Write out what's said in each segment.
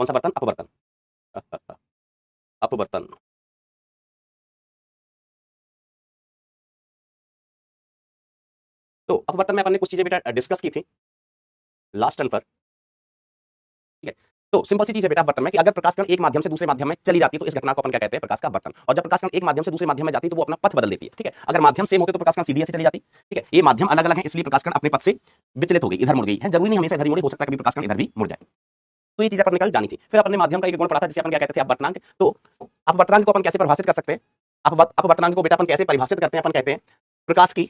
कौन सा बर्तन? अपवर्तन। अपवर्तन। तो अपवर्तन में अपन ने कुछ चीजें बेटा डिस्कस की थी लास्ट टर्न पर, ठीक है। तो सिंपल सी चीज है बेटा अपवर्तन में कि अगर प्रकाश कण एक माध्यम से दूसरे माध्यम में चली जाती है तो इस घटना को अपन क्या कहते हैं? प्रकाश का अपवर्तन। और जब प्रकाश कण एक माध्यम से दूसरे माध्यम में जाती है तो वो अपना पथ बदल देती है, ठीक है। अगर माध्यम सेम होते तो प्रकाश कण सीधी ऐसे चली जाती, ठीक है। ये माध्यम अलग अलग है इसलिए प्रकाश कण अपने पथ से विचलित हो गई, इधर मुड़ गई है। जरूरी नहीं हमेशा इधर ही मुड़े, हो सकता है कभी प्रकाश कण इधर भी मुड़ जाए। तो ये चीज अपन ने कल जानी थी। फिर अपने माध्यम का एक गुण पढ़ा था जिसे अपन क्या कहते थे? अपवर्तनांक। तो अपवर्तनांक को अपन कैसे परिभाषित कर सकते हैं? अपवर्तनांक को बेटा अपन कैसे परिभाषित करते हैं? अपन कहते हैं प्रकाश की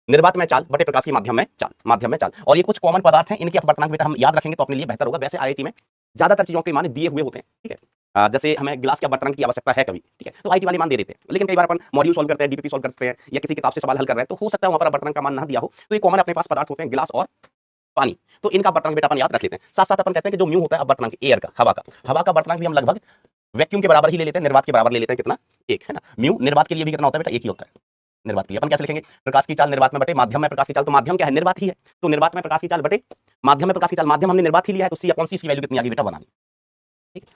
निर्वात में चाल बटे प्रकाश की माध्यम में चाल, माध्यम में चाल। और ये कुछ कॉमन पदार्थ हैं, इनके अपवर्तनांक बेटा हम याद रखेंगे तो अपने लिए बेहतर होगा। वैसे आईआईटी में ज्यादातर चीजों के मान दिए हुए होते हैं, ठीक है। जैसे हमें गिलास के अपवर्तनांक की आवश्यकता है कभी, ठीक है, तो आईटी वाले मान दे देते हैं। लेकिन कई बार अपन मॉड्यूल सॉल्व करते हैं, डीपीपी सॉल्व करते हैं या किसी किताब से सवाल हल कर रहे हैं तो हो सकता है वहां पर अपवर्तनांक का मान ना दिया हो। तो ये कॉमन अपने पास पदार्थ होते हैं, गिलास और पानी। तो इनका अपवर्तनांक बेटा अपन याद रख लेते हैं। साथ साथ अपन कहते हैं कि जो म्यू होता है अपवर्तनांक एयर का, हवा का अपवर्तनांक भी हम लगभग वैक्यूम के बराबर ही ले लेते हैं, निर्वात के बराबर ले लेते हैं। कितना? एक, है ना। म्यू निर्वात के लिए भी कितना होता है बेटा? एक ही होता है। निर्वात के लिए अपन कैसे लिखेंगे? प्रकाश की चाल निर्वात में बटे माध्यम में प्रकाश की चाल। तो माध्यम क्या है? निर्वात ही है। तो निर्वात में प्रकाश की चाल बटे माध्यम में प्रकाश की चाल। माध्यम हमने निर्वात ही लिया है तो C/C इसकी वैल्यू कितनी आ गई बेटा? 1 आ गई, ठीक है।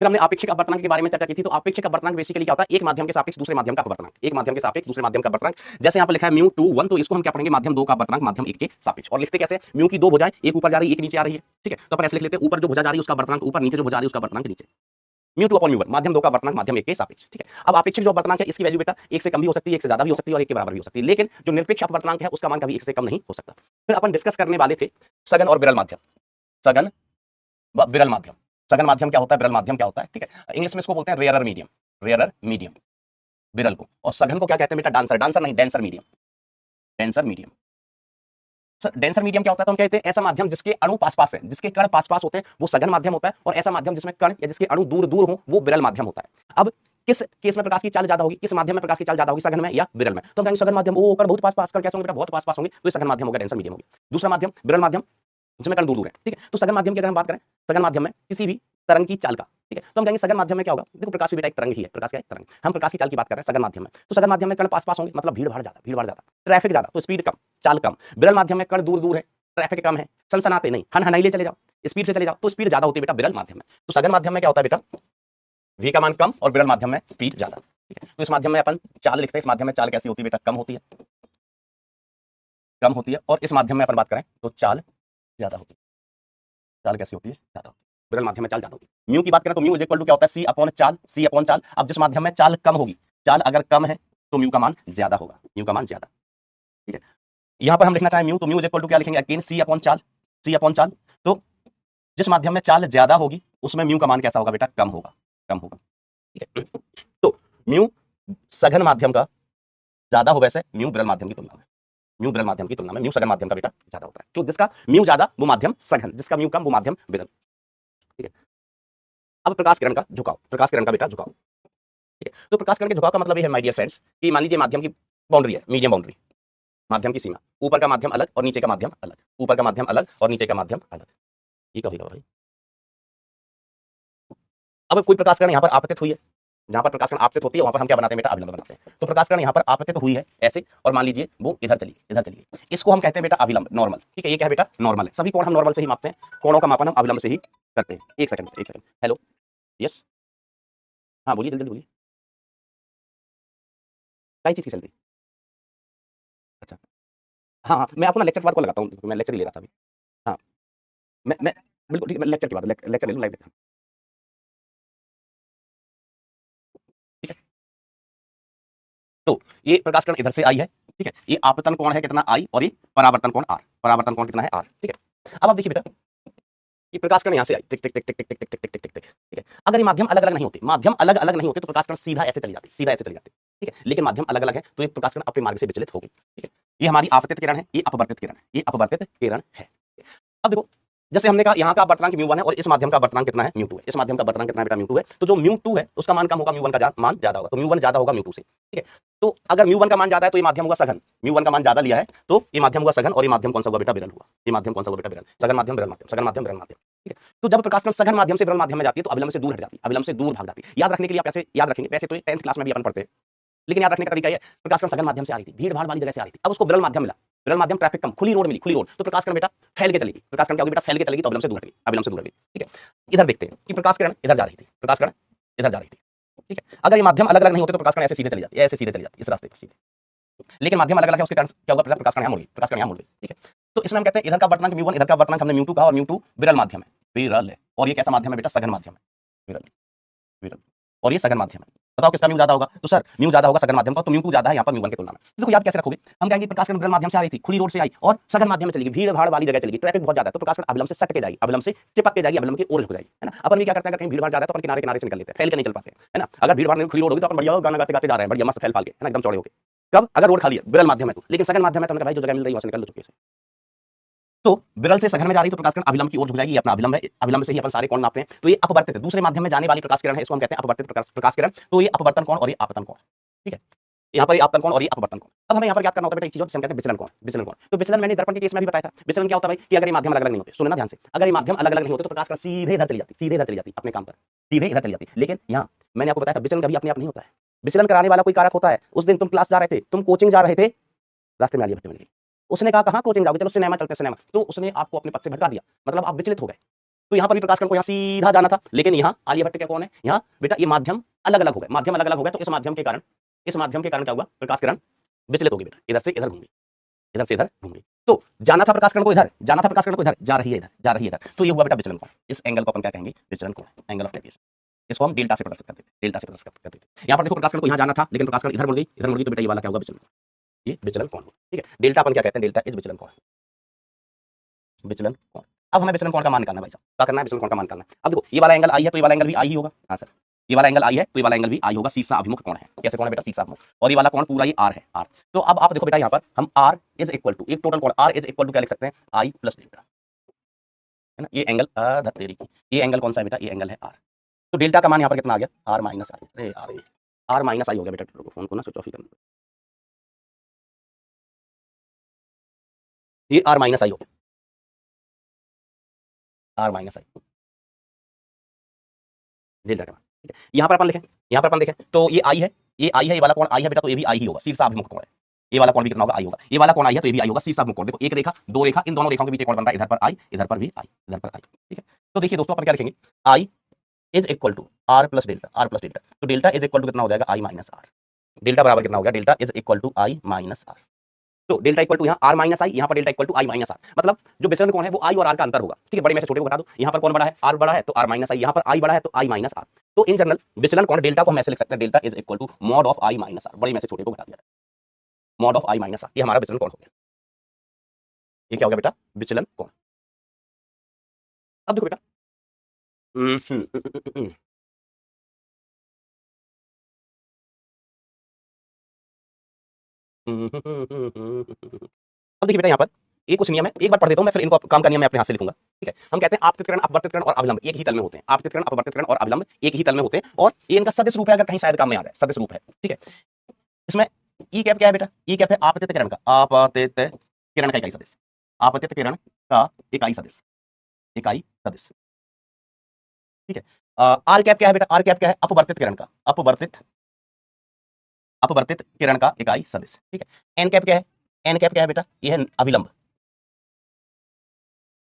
फिर हमने आपेक्षिक अपवर्तनांक के बारे में चर्चा की थी। तो आपेक्षिक अपवर्तनांक बेसिकली क्या होता है? एक माध्यम के सापेक्ष दूसरे माध्यम का अपवर्तनांक, एक माध्यम के सापेक्ष दूसरे माध्यम का अपवर्तनांक। जैसे यहाँ पर लिखा है μ2 1, तो इसको हम क्या पढ़ेंगे? माध्यम 2 का अपवर्तनांक माध्यम 1 के सापेक्ष। और लिखते कैसे? म्यू की 2 भुजाएं, एक ऊपर जा रही है एक नीचे आ रही है, ठीक है। तो अपन ऐसे लिख लेते हैं, ऊपर जो भुजा जा रही है उसका अपवर्तनांक ऊपर, नीचे जो भुजा आ रही है उसका अपवर्तनांक नीचे। μ2/μ1 माध्यम 2 का अपवर्तनांक माध्यम 1 के सापेक्ष, ठीक है। अब आपेक्षिक जो अपवर्तनांक है इसकी वैल्यू बेटा 1 से कम भी हो सकती है, 1 से ज्यादा भी हो सकती है और 1 के बराबर भी हो सकती है। लेकिन जो निरपेक्ष अपवर्तनांक है उसका मान कभी 1 से कम नहीं हो सकता। फिर अपन डिस्कस करने वाले थे सघन और विरल माध्यम। सघन व विरल माध्यम। सघन माध्यम क्या होता है? विरल माध्यम क्या होता है? ठीक है। इंग्लिश में इसको बोलते हैं रेयरर मीडियम, रेयरर मीडियम विरल को। और सघन को क्या कहते हैं बेटा? डांसर, डांसर नहीं denser medium, denser medium. Sir denser medium क्या होता है? तो हम कहते हैं ऐसा माध्यम जिसके अणु पास पास है, जिसके कण पास पास होते हैं वो सघन माध्यम होता है। और ऐसा माध्यम जिसमें कण या जिसके अणु दूर दूर हो वो विरल माध्यम होता है। अब किस केस में प्रकाश की चाल ज्यादा होगी? किस माध्यम में प्रकाश की चाल ज्यादा होगी? सघन में या विरल में? तो हम कहेंगे सघन माध्यम। वो कण बहुत पास पास, कण कैसे होंगे बेटा? बहुत पास पास होंगे, तो ये सघन माध्यम होगा, डेंसर मीडियम होगी। दूसरा माध्यम विरल माध्यम जिसमें कण दूर दूर है, ठीक है। तो सघन माध्यम की अगर हम बात करें, सघन माध्यम में किसी भी तरंग की चाल का, ठीक है, तो हम कहेंगे सघन माध्यम में क्या होगा? देखो प्रकाश भी बेटा एक तरंग ही है, प्रकाश क्या है? तरंग। हम प्रकाश की चाल की बात कर रहे हैं सघन माध्यम में। तो सघन माध्यम में कण पास पास होंगे मतलब भीड़ भाड़ ज्यादा, भीड़ भाड़ ज्यादा, ट्रैफिक ज्यादा, तो स्पीड कम, चाल कम। विरल माध्यम में कण दूर दूर है, ट्रैफिक कम है, सनसनाते नहीं, हनहनाइले चले जाओ, स्पीड से चले जाओ, तो स्पीड ज्यादा होती है बेटा विरल माध्यम में। तो सघन माध्यम में क्या होता है बेटा? v का मान कम और विरल माध्यम में स्पीड ज्यादा, ठीक है। तो इस माध्यम में अपन चाल लिखते हैं। इस माध्यम में चाल कैसी होती है बेटा? कम होती है, कम होती है। और इस माध्यम में अपन बात करें तो चाल ज्यादा होती है। चाल कैसी होती है? ज्यादा होती है। विरल माध्यम में चाल ज्यादा होती है। म्यू की बात करें तो म्यू इज इक्वल टू क्या होता है? C/चाल, C/चाल। अब जिस माध्यम में चाल कम होगी, चाल अगर कम है तो म्यू का मान ज्यादा होगा, म्यू का मान ज्यादा, ठीक है। यहां पर हम लिखना चाहें म्यू तो म्यू इज इक्वल टू क्या लिखेंगे? अगेन C/चाल, C/चाल। तो जिस माध्यम में चाल ज्यादा होगी उसमें म्यू का मान कैसा होगा बेटा? कम होगा, कम होगा, ठीक है। तो म्यू सघन माध्यम का ज्यादा हो वैसे म्यू विरल माध्यम की तुलना में, म्यू विरल माध्यम की तुलना में म्यू सघन माध्यम का बेटा ज्यादा होता है। तो जिसका म्यू ज्यादा वो माध्यम सघन, जिसका म्यू कम वो माध्यम विरल, ठीक है। अब प्रकाश किरण का झुकाव, प्रकाश किरण का बेटा झुकाव, ठीक है। तो प्रकाश किरण के झुकाव का मतलब ये है माय डियर फ्रेंड्स कि मान लीजिए माध्यम की बाउंड्री है, मीडियम बाउंड्री, माध्यम की सीमा, ऊपर का माध्यम अलग और नीचे का माध्यम अलग, ऊपर का माध्यम अलग और नीचे का माध्यम अलग। ये कभी भाई अब कोई प्रकाश किरण यहाँ पर आपतित हुई है, जहां पर प्रकाश किरण आपतित होती है वहां पर हम क्या बनाते हैं बेटा? अभिलंब बनाते हैं। तो प्रकाश किरण यहाँ पर आपतित हुई है ऐसे, और मान लीजिए वो इधर चली, इधर चली, इसको हम कहते हैं बेटा अभिलंब, नॉर्मल, ठीक है। ये क्या है बेटा? नॉर्मल है। सभी कोण हम नॉर्मल से ही मापते हैं, कोणों का मापन हम अभिलंब से ही करते हैं। एक सेकंड, एक सेकंड, हेलो, यस, हाँ बोलिए, जल्दी जल्दी बोलिए, कई चीज की चल रही? अच्छा, हाँ हाँ, मैं आपको ना लेक्चर के बाद कॉल लगाता हूँ, मैं लेक्चर ही ले रहा था अभी। हाँ, मैं बिल्कुल ठीक है, मैं लेक्चर के बाद लेक्चर ले लूँ लाइव, ठीक है। तो ये प्रकाश किरण इधर से आई है, ठीक है। ये आपतन कोण है कितना? आई, और ये परावर्तन कोण आर, परावर्तन कोण कितना है? आर, ठीक है। अब आप देखिए बेटा ये प्रकाश किरण यहाँ से आई, टिक टिक टिक टिक टिक टिक टिक टिक टिक टिक टिक, ठीक है। अगर ये माध्यम अलग अलग नहीं होते, माध्यम अलग अलग नहीं होते तो प्रकाश किरण सीधा ऐसे चली जाती, सीधा ऐसे चली जाती, ठीक है। लेकिन माध्यम अलग अलग है तो ये प्रकाश किरण अपने मार्ग से विचलित होगी, ठीक है। ये हमारी आपतित किरण है, ये अपवर्तित किरण है, ये अपवर्तित किरण है। अब देखो जैसे हमने कहा यहाँ का अपवर्तनांक म्यू 1 है और इस माध्यम का अपवर्तनांक कितना है? म्यू 2 है। इस माध्यम का अपवर्तनांक कितना है बेटा? म्यू 2 है। तो जो म्यू 2 है उसका मान कम होगा, म्यू 1 का मान ज्यादा होगा, तो म्यू 1 ज्यादा होगा म्यू 2 से, ठीक है। तो अगर म्यू 1 का मान ज्यादा है तो ये माध्यम होगा सघन, म्यू 1 का मान ज्यादा लिया है तो ये माध्यम होगा सघन, और ये माध्यम कौन सा होगा बेटा? विरल हुआ। ये माध्यम कौन सा होगा बेटा? विरल। सघन माध्यम, विरल माध्यम, सघन माध्यम, विरल माध्यम, ठीक है। तो जब प्रकाश किरण सघन माध्यम से विरल माध्यम में जाती है तो अभिलंब से दूर हट जाती है, अभिलंब से दूर भाग जाती है। याद रखने के लिए आप कैसे याद रखेंगे? वैसे तो 10th क्लास में भी अपन पढ़ते हैं, लेकिन याद रखने का तरीका है प्रकाश किरण सघन माध्यम से आ रही थी, भीड़ भाड़ वाली जगह से आ रही थी, अब उसको विरल माध्यम मिला, विरल माध्यम, ट्रैफिक कम, खुली रोड मिली, खुली रोड, तो प्रकाश किरण बेटा फैल के चलेगी। प्रकाश किरण क्या होगी बेटा, फैल के चलेगी तो अभिलंब से दूर हटेगी, अभिलंब से दूर हटेगी। ठीक है, इधर देखते हैं कि प्रकाश किरण इधर जा रही थी, प्रकाश किरण इधर जा रही थी। ठीक है, अगर ये माध्यम अलग अलग नहीं होते तो प्रकाश किरण ऐसे सीधे चली जाती है, ऐसे सीधे चली जाती है इस रास्ते पर सीधे। लेकिन माध्यम अलग अलग है, उसके कारण क्या होगा, प्रकाश किरण यहाँ मुड़ गई, प्रकाश किरण यहाँ मुड़ गई। ठीक है, तो इसमें हम कहते हैं इधर का वर्तनांक म्यू 1, इधर का वर्तनांक हमने म्यू 2 कहा, और म्यू 2 विरल माध्यम है, विरल है। और ये कैसा माध्यम है बेटा, सघन माध्यम है, विरल विरल, और ये सघन माध्यम है। बताओ किसका म्यू ज्यादा होगा, तो सर म्यू ज्यादा होगा सघन माध्यम का, तो म्यू 2 ज्यादा है यहाँ पर म्यू 1 की तुलना में। तो देखो याद कैसे रखोगे, हम कहेंगे प्रकाश किरण विरल माध्यम से आ रही थी, खुली रोड से आई और सघन माध्यम में चलेगी, भीड़ भाड़ वाली जगह चलेगी, ट्रैफिक बहुत ज्यादा है, तो प्रकाश किरण अभिलंब से सट के जाएगी, अभिलंब से चिपक के जाएगी, अभिलंब की ओर हो जाएगी, है ना। अपन भी क्या करते हैं, अगर कहीं भीड़ भाड़ ज्यादा है तो अपन किनारे किनारे से निकल लेते हैं, फैल के नहीं चल पाते हैं, है ना। अगर भीड़ भाड़ में खुली रोड होगी तो अपन बढ़िया गाना गाते गाते जा रहे हैं, बढ़िया मस्त फैल फाल के, है ना, एकदम चौड़े होके। कब, अगर रोड खाली है, विरल माध्यम है तो। लेकिन सघन माध्यम है तो भाई जो जगह मिल रही है वहां से निकल लो चुके से। तो विरल से सघन में जा रही तो प्रकाश किरण अभिलंब की ओर झुक जाएगी, ये अपना अभिलंब है, अभिलंब से ही अपन सारे कोण नापते हैं। तो ये अपवर्तित है, दूसरे माध्यम में जाने वाली प्रकाश किरण है, इसको हम कहते हैं अपवर्तित प्रकाश किरण। तो ये अपवर्तन कोण और ये आपतन कोण। ठीक है, यहाँ पर ये आपतन कोण और ये अपवर्तन कोण। अब हमें यहाँ पर याद करना होता है बेटा एक चीज जिसे हम कहते हैं विचलन कोण, विचलन कोण। तो विचलन मैंने दर्पण के केस में भी बताया था, विचलन क्या होता है भाई, कि अगर ये माध्यम अलग अलग नहीं होते, सुनना ध्यान से, अगर ये माध्यम अलग अलग नहीं होते तो प्रकाश किरण सीधे इधर चली जाती, सीधे इधर चली जाती अपने काम पर, सीधे इधर चली जाती। लेकिन यहाँ मैंने आपको बताया था विचलन कभी अपने आप नहीं होता है, विचलन कराने वाला कोई कारक होता है। उस दिन तुम क्लास जा रहे थे, तुम कोचिंग जा रहे थे, रास्ते में आलिया भट्ट मिल गई, उसने कहा कहाँ कोचिंग जाओगे, चलो सिनेमा चलते सिनेमा, तो उसने आपको अपने पद से भटका दिया, मतलब आप विचलित हो गए। तो यहाँ पर भी प्रकाश किरण को यहाँ सीधा जाना था, लेकिन यहाँ आलिया भट्ट क्या कौन है, यहाँ बेटा ये माध्यम अलग अलग हो गए, माध्यम अलग अलग हो गए, तो इस माध्यम के कारण, इस माध्यम के कारण क्या हुआ, प्रकाश किरण विचलित होगी बेटा, इधर से इधर घूम गई, इधर से इधर घूम गई। तो जाना था प्रकाश किरण को इधर, जाना था प्रकाश किरण को इधर, जा रही है इधर, जा रही है इधर, तो ये हुआ बेटा विचलन कोण। इस एंगल को अपन क्या कहेंगे, विचलन कोण, एंगल ऑफ डेविएशन। इसको हम डेल्टा से प्रदर्शित करते थे, डेल्टा से प्रदर्शित करते थे। यहाँ पर देखो प्रकाश किरण को यहाँ जाना था, लेकिन प्रकाश किरण इधर मुड़ गई, इधर मुड़ गई, तो बेटा ये वाला क्या होगा, विचलन, ये विचलन कोण होगा। ठीक है, डेल्टा अपन क्या कहते हैं, डेल्टा इज विचलन कोण, विचलन कोण। अब हमें विचलन कोण का मान निकालना है भाई साहब, क्या करना है, विचलन कोण का मान निकालना है। अब देखो ये वाला एंगल आई है तो ये वाला एंगल भी आई ही होगा, हाँ सर, ये वाला एंगल आई है तो ये वाला एंगल भी आई होगा, सीसा अभिमुख कोण है। कैसे कोण है बेटा, सीसा अभिमुख, और ये वाला कोण पूरा ये आर है, आर। तो अब आप देखो बेटा यहाँ पर हम आर इज इक्वल टू, एक टोटल कोण आर इज इक्वल टू क्या लिख सकते हैं, आई प्लस डेल्टा, है ना। ये एंगल तेरी की, ये एंगल कौन सा है बेटा, ये एंगल है आर। तो डेल्टा का मान यहाँ पर कितना आ गया, आर माइनस आई, अरे यार आर माइनस आई हो गया बेटा, फोन को ना स्विच ऑफ ही करना, ये आर माइनस आई हो गया, आर माइनस आई डेल्टा का मान। ठीक है, यहाँ पर अपन लिखें, यहाँ पर अपन देखें तो ये आई है, ये आई है, ये वाला कोण आई है बेटा, तो ये भी आई ही होगा, शीर्ष अभिमुख कोण है। ये वाला कोण भी कितना होगा, आई होगा, ये वाला कोण आई है तो ये भी आई होगा, शीर्ष अभिमुख कोण। देखो एक रेखा, दो रेखा, इन दोनों रेखाओं के बीच कोण बन रहा है, इधर पर आई, इधर पर भी आई, इधर पर आई। ठीक है, तो देखिए दोस्तों अपन क्या लिखेंगे, I is equal to R plus delta, R plus delta. तो डेल्टा इज इक्वल टू कितना हो जाएगा, आई माइनस आर। डेल्टा बराबर कितना हो गया, delta is equal to i minus r. तो डेल्टा इक्वल टू यहाँ आर माइनस आई, यहाँ पर delta equal to i minus r, मतलब जो विचलन कोण है वो आई और आर का अंतर होगा। ठीक है, बड़े में से छोटे को बता दो, यहाँ पर कौन बड़ा है, आर बड़ा है तो आर माइनस आई, यहाँ पर आई बड़ा है तो आई माइनस आर। तो इन जनरल विचलन कोण डेल्टा को हम ऐसे लिख सकते हैं, delta is equal to mod of i minus r, बड़े में से छोटे को बता दिया जाए, mod of i minus r, ये हमारा विचलन कोण हो गया। ये क्या हो गया बेटा, विचलन कोण। अब देखो बेटा अब देखिए बेटा यहाँ पर एक कुछ नियम है, एक बार पढ़ देता हूँ मैं, फिर इनको काम का नियम मैं अपने हाथ से लिखूंगा। ठीक है, हम कहते हैं आपतित किरण, अपवर्तित किरण और अभिलंब एक ही तल में होते हैं, आपतित किरण, अपवर्तित किरण और अभिलंब एक ही तल में होते हैं, और ये इनका सदिश रूप है, अगर कहीं शायद काम में आ जाए, सदिश रूप है। ठीक है, इसमें ई कैप क्या है बेटा, ई कैप है आपतित किरण का, आपतित किरण का इकाई सदिश, आपतित किरण का इकाई सदिश, इकाई सदिश। ठीक है, आर कैप क्या है बेटा, आर कैप क्या है, अपवर्तित किरण का, अपवर्तित, अपवर्तित किरण का इकाई सदिश। ठीक है, एन कैप क्या है, एन कैप क्या है बेटा, ये है अभिलंब,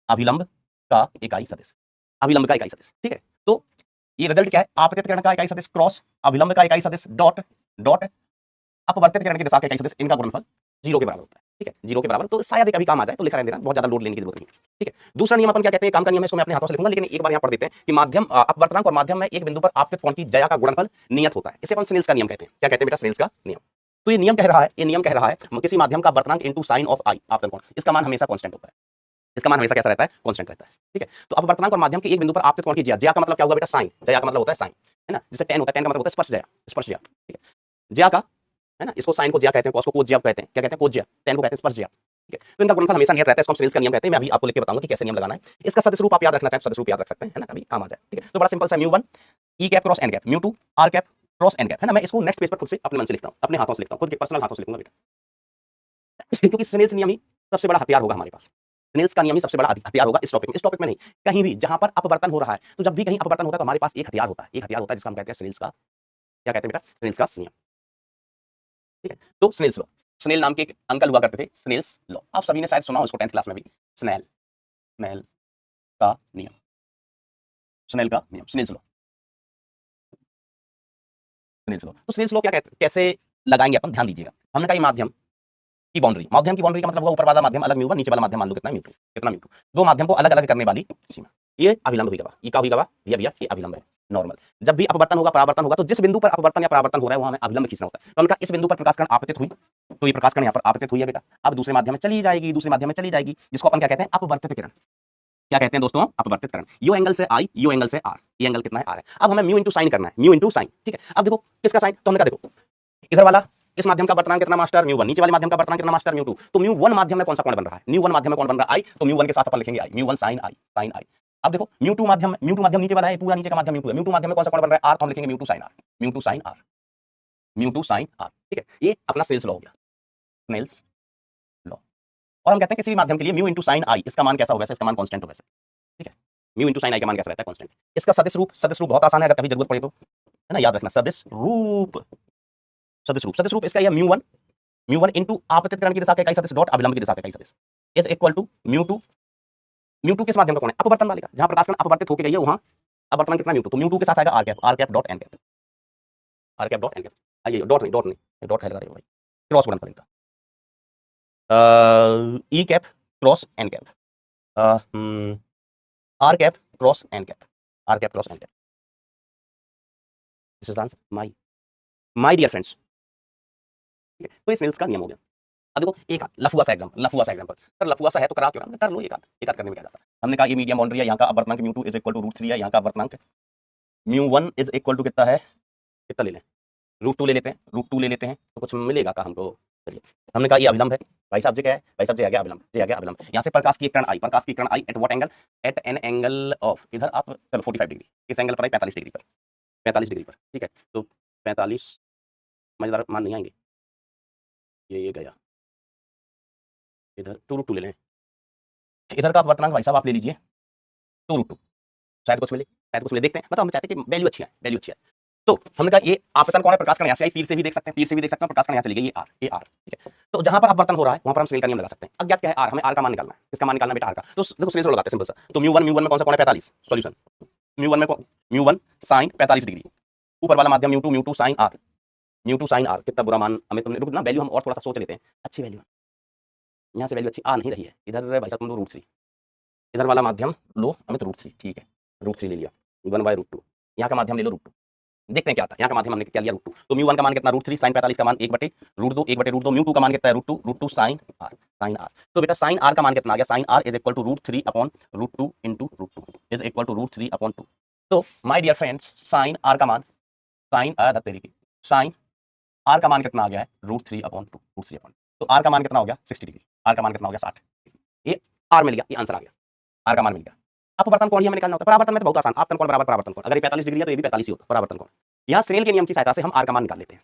अभिलंब का इकाई सदिश, अभिलंब का इकाई सदिश। ठीक है, तो ये रिजल्ट क्या है, आपतित किरण का इकाई सदिश क्रॉस अभिलंब का इकाई सदिश डॉट डॉट अपवर्तित किरण की दिशा का इकाई सदिश, इनका गुणनफल 0 के बराबर होता है। ठीक है, 0 के बराबर, तो शायद कभी काम आ जाए तो लिखा रहने देना, बहुत ज्यादा लोड लेने की जरूरत नहीं है। ठीक है, दूसरा नियम अपन क्या कहते हैं, काम का नियम है, इसको मैं अपने हाथों से लिखूंगा, लेकिन एक बार यहाँ पढ़ देते हैं कि माध्यम अपवर्तनांक और माध्यम में एक बिंदु पर आपतित कोण की ज्या का गुणनफल नियत होता है, इसे अपन स्नेल्स का नियम कहते हैं। क्या कहते हैं बेटा, स्नेल्स का नियम। तो ये नियम कह रहा है, ये नियम कह रहा है किसी माध्यम का वर्तनांक इनटू साइन ऑफ आई आपतन कोण, इसका मान हमेशा कांस्टेंट होता है, इसका मान हमेशा कैसा रहता है, कांस्टेंट रहता है। ठीक है, तो अपवर्तनांक और माध्यम के एक बिंदु पर आपतित कोण की ज्या, ज्या का मतलब क्या होगा बेटा, साइन, ज्या का मतलब होता है साइन, है ना, जैसे tan होता है, tan का मतलब होता है स्पर्श ज्या, स्पर्श ज्या। ठीक है, ज्या का, है ना, इसको साइन को ज्या कहते हैं, cos को कोस ज्या कहते हैं, क्या कहते हैं, कोस ज्या, tan को कहते हैं स्पर्श ज्या। ठीक है, तो इनका गुणनफल हमेशा नियत रहता है, इसको हम स्नेल्स का नियम कहते हैं। मैं अभी आपको लिख के बताऊंगा कि कैसे नियम लगाना है। इसका सदिश रूप आप याद रखना चाहें, सदिश रूप याद रख सकते हैं, है ना, कभी काम आ जाए। ठीक है, तो बड़ा सिंपल सा mu 1 e cap cross N cap, mu 2 r cap cross N cap, है ना। मैं इसको नेक्स्ट पेज पर खुद से अपने मन से लिखता हूं, अपने हाथों से लिखता हूं, खुद के पर्सनल हाथों से लिखूंगा बेटा, क्योंकि स्नेल्स नियम ही सबसे बड़ा हथियार होगा हमारे पास, स्नेल्स का नियम ही सबसे बड़ा हथियार होगा इस टॉपिक में नहीं, कहीं भी जहां पर अपवर्तन हो रहा है, तो जब भी कहीं अपवर्तन होता है तो हमारे पास एक हथियार होता है, एक हथियार होता है जिसको हम कहते हैं स्नेल्स का, क्या कहते हैं बेटा, स्नेल्स का नियम। ठीक है, तो स्नेल्स लॉ, स्नेल नाम के एक अंकल हुआ करते थे, स्नेल्स लॉ। आप सभी ने शायद सुना हो इसको 10th क्लास में भी। स्नेल स्नेल का नियम, स्नेल का नियम, स्नेल्स लॉ, स्नेल्स लॉ। तो स्नेल्स लॉ क्या कहते, कैसे लगाएंगे अपन, ध्यान दीजिएगा। हमने कहा ये माध्यम की बाउंड्री, माध्यम की बाउंड्री का मतलब होगा ऊपर वाला माध्यम अलग म्यू वन, नीचे वाला माध्यम मान लो कितना म्यू टू, कितना म्यू टू, दो माध्यम को अलग अलग करने वाली सीमा। ये अभिलंब हुई गवा, ये क्या हुई गवा, ये भैया ये अभिलंब है नॉर्मल। जब भी अपवर्तन होगा परावर्तन होगा, तो जिस बिंदु पर अपवर्तन या परावर्तन हो रहा है वहां हमें अभिलंब खींचना होता है। तो हमने कहा इस बिंदु पर प्रकाश कण आपतित हुई, तो ये प्रकाश कण यहाँ पर आपतित हुई है बेटा, अब दूसरे माध्यम में चली जाएगी, दूसरे माध्यम में चली जाएगी, जिसको अपन क्या कहते हैं, अपवर्तित किरण। क्या कहते हैं दोस्तों, अपवर्तित किरण। यू एंगल से आई, यू एंगल से आर, ये एंगल कितना है, आर है। अब हमें म्यू इंटू साइन करना है, म्यू इंटू साइन, ठीक है। अब देखो किसका साइन, तो हमने कहा देखो इधर वाला इस माध्यम का वर्तनांक कितना मास्टर, म्यू वन, नीचे वाले माध्यम का वर्तनांक कितना मास्टर, म्यू टू। तो म्यू वन माध्यम में कौन सा कोण बन रहा है, म्यू वन माध्यम में कौन बन रहा है, आई, तो म्यू वन के साथ अपन लिखेंगे आई, म्यू वन साइन आई, साइन आई। अब देखो म्यू टू माध्यम, म्यू टू माध्यम नीचे वाला है, पूरा नीचे का माध्यम म्यू टू है, म्यू टू माध्यम में कौन सा कोण बन रहा है, आर, तो हम लिखेंगे mu two sine r, mu two sine r, mu two sine r, ठीक है। ये अपना स्नेल्स लॉ हो गया, स्नेल्स लॉ। और हम कहते हैं किसी भी माध्यम के लिए म्यू इंटू साइन आई, इसका मान कैसा होगा, इसका मान कांस्टेंट होगा, ठीक है। म्यू इंटू साइन आई का मान कैसा रहता है, कांस्टेंट। इसका सदिश रूप, सदिश रूप बहुत आसान है, अगर कभी जरूरत पड़े तो, है ना, याद रखना। सदिश रूप, सदिश रूप, सदिश रूप इसका यह म्यू वन इंटू आपतित किरण की दिशा का इकाई सदिश डॉट अभिलंब की दिशा का इकाई सदिश is equal to mu two. Mu two किस माध्यम का कोण है, अपवर्तन वाले का, जहां प्रकाश कण अपवर्तित होकर गई है वहां अपवर्तन कितना म्यू टू, तो म्यू टू के साथ आएगा R cap dot N cap, R cap dot N cap. आइए डॉट नहीं, डॉट नहीं, डॉट है लगा रहे हो भाई, क्रॉस गुणन पड़ेगा, E cap cross N cap, R cap cross N cap, R cap cross N cap. This is the answer my dear friends, ठीक है। तो ये स्नेल्स का नियम हो गया। अब देखो एक आध लफुआ सा एग्जांपल, लफुआ सा एग्जांपल, सर लफुआ सा है तो करा क्यों ना, कर लो, एक आध करने में क्या जाता है। हमने कहा ये मीडियम बाउंड्री है, यहाँ का अपवर्तनांक mu two is equal to root three है, यहाँ का अपवर्तनांक mu one is equal to कितना है, कितना ले लें, रूट टू ले लेते हैं, रूट टू ले लेते हैं, तो कुछ मिलेगा का हमको। चलिए हमने कहा ये अभिलंब है, भाई साहब जी क्या है, भाई साहब जी आ गया अभिलंब, जी आ गया अभिलंब। यहाँ से प्रकाश की किरण आई, प्रकाश की किरण आई at what angle, at an angle of, इधर आप चलो 45 डिग्री, इस एंगल पर आई 45 डिग्री पर, 45 डिग्री पर, ठीक है। तो 45 मजेदार मान नहीं आएंगे, ये गया, इधर टू रूट टू ले लें, इधर का अपवर्तनांक भाई साहब आप ले लीजिए टू रूट टू, शायद कुछ मिले, शायद कुछ मिले, देखते हैं। मतलब हम चाहते हैं कि वैल्यू अच्छी है, वैल्यू अच्छी है। तो हमने कहा ये आपतन कौन है, प्रकाश कण यहाँ से आई, तीर से भी देख सकते हैं, तीर से भी देख सकते हैं, प्रकाश कण यहाँ चली गई, ये आर, ये आर, ठीक है। तो जहां पर अपवर्तन हो रहा है वहां पर हम स्नेल का नियम लगा सकते हैं। अज्ञात क्या है, आर, हमें आर का मान निकालना है, किसका मान निकालना है बेटा, आर का। तो देखो स्नेल लगाते हैं सिंपल सा। तो म्यू वन में कौन सा कोण है, 45, सॉल्यूशन म्यू वन में, म्यू वन साइन 45 डिग्री, ऊपर वाला माध्यम mu two sine r, mu two sine r, कितना बुरा मान हमें तुमने, रुक ना वैल्यू हम और थोड़ा सा सोच लेते हैं, अच्छी वैल्यू, यहाँ से वैल्यू अच्छी आ नहीं रही है, इधर भाई साहब तुम लो रूट थ्री, इधर वाला माध्यम लो अमित रूट थ्री, ठीक है, रूट थ्री ले लिया, वन बाय रूट टू, यहाँ का माध्यम ले लो रूट टू, देखते हैं क्या आता है। यहाँ का माध्यम हमने क्या लिया, रूट टू। तो म्यू वन का मान कितना, रूट थ्री, साइन 45 का मान 1/√2, 1/√2, म्यू टू का मान कितना है, root two sine R, sine R. तो बेटा साइन आर का मान कितना आ गया, sine are is equal to root three upon root two into root two is equal to root three upon two. तो my dear friends sine R का मान, साइन तरीके साइन आर का मान कितना आ गया है, root three upon two, root three upon. तो आर का मान कितना हो गया 60 डिग्री, आर का मान कितना हो गया 60, ये आर मिल गया, ये आंसर आ गया, आर का मान मिल गया। अपवर्तन कोण ही हमें निकालना होता है, परावर्तन में तो बहुत आसान, आपतन कोण बराबर परावर्तन कोण, अगर ये 45 डिग्री है तो ये भी 45 ही होता है परावर्तन कोण। यहाँ स्नेल के नियम की सहायता से हम आर का मान निकाल लेते हैं।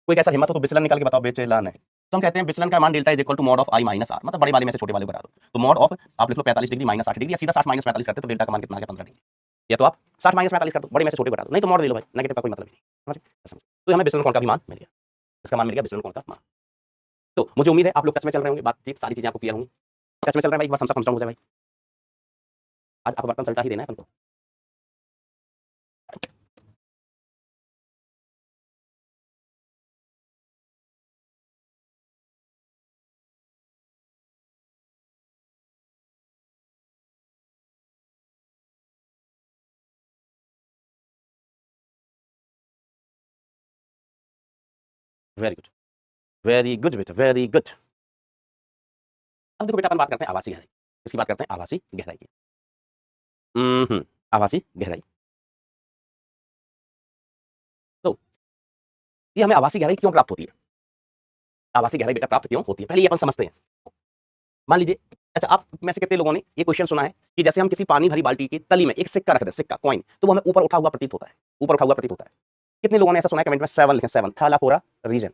कोई कैसा हिम्मत हो तो विचलन निकाल के बताओ, विचलन है तो हम कहते हैं विचलन का मान delta is equal to mod of i minus r, मतलब बड़े वाले में से छोटे वाले बढ़ा दो, तो मॉड ऑफ आप लिख लो 45 डिग्री माइनस 60 डिग्री, या सीधा 60 माइनस 45 करते तो डेल्टा का मान कितना आ गया 15 डिग्री, या तो आप 60 माइनस 45 कर दो, बड़े में से छोटे बढ़ा दो, नहीं तो मॉड ले लो भाई, नेगेटिव का कोई मतलब नहीं, समझ। तो हमें विचलन कोण का भी मान मिल गया, इसका मान मिल गया विचलन कोण का मान। तो मुझे उम्मीद है आप लोग टच में चल रहे होंगे, बातचीत सारी चीजें आपको क्लियर होंगी, टच में चल रहे हैं भाई, एक बार समझा हो जाए भाई, आज अपवर्तन चलता ही देना है अपन को। वेरी गुड, वेरी गुड बेटा, वेरी गुड। अब देखो बेटा अपन बात करते हैं आभासी गहराई, इसकी बात करते हैं आभासी गहराई की। आभासी गहराई, तो ये हमें आभासी गहराई क्यों प्राप्त होती है, आभासी गहराई बेटा प्राप्त क्यों होती है, पहले ये अपन समझते हैं। मान लीजिए, अच्छा आप में से कितने लोगों ने ये क्वेश्चन सुना है कि जैसे हम किसी पानी भरी बाल्टी की तली में एक सिक्का रख दे, सिक्का कॉइन, तो वो हमें ऊपर उठा हुआ प्रतीत होता है, ऊपर उठा हुआ प्रतीत होता है। कितने लोगों ने ऐसा सुना है, कमेंट में 7 लिखें, 7 थैलाकोरा रीजन,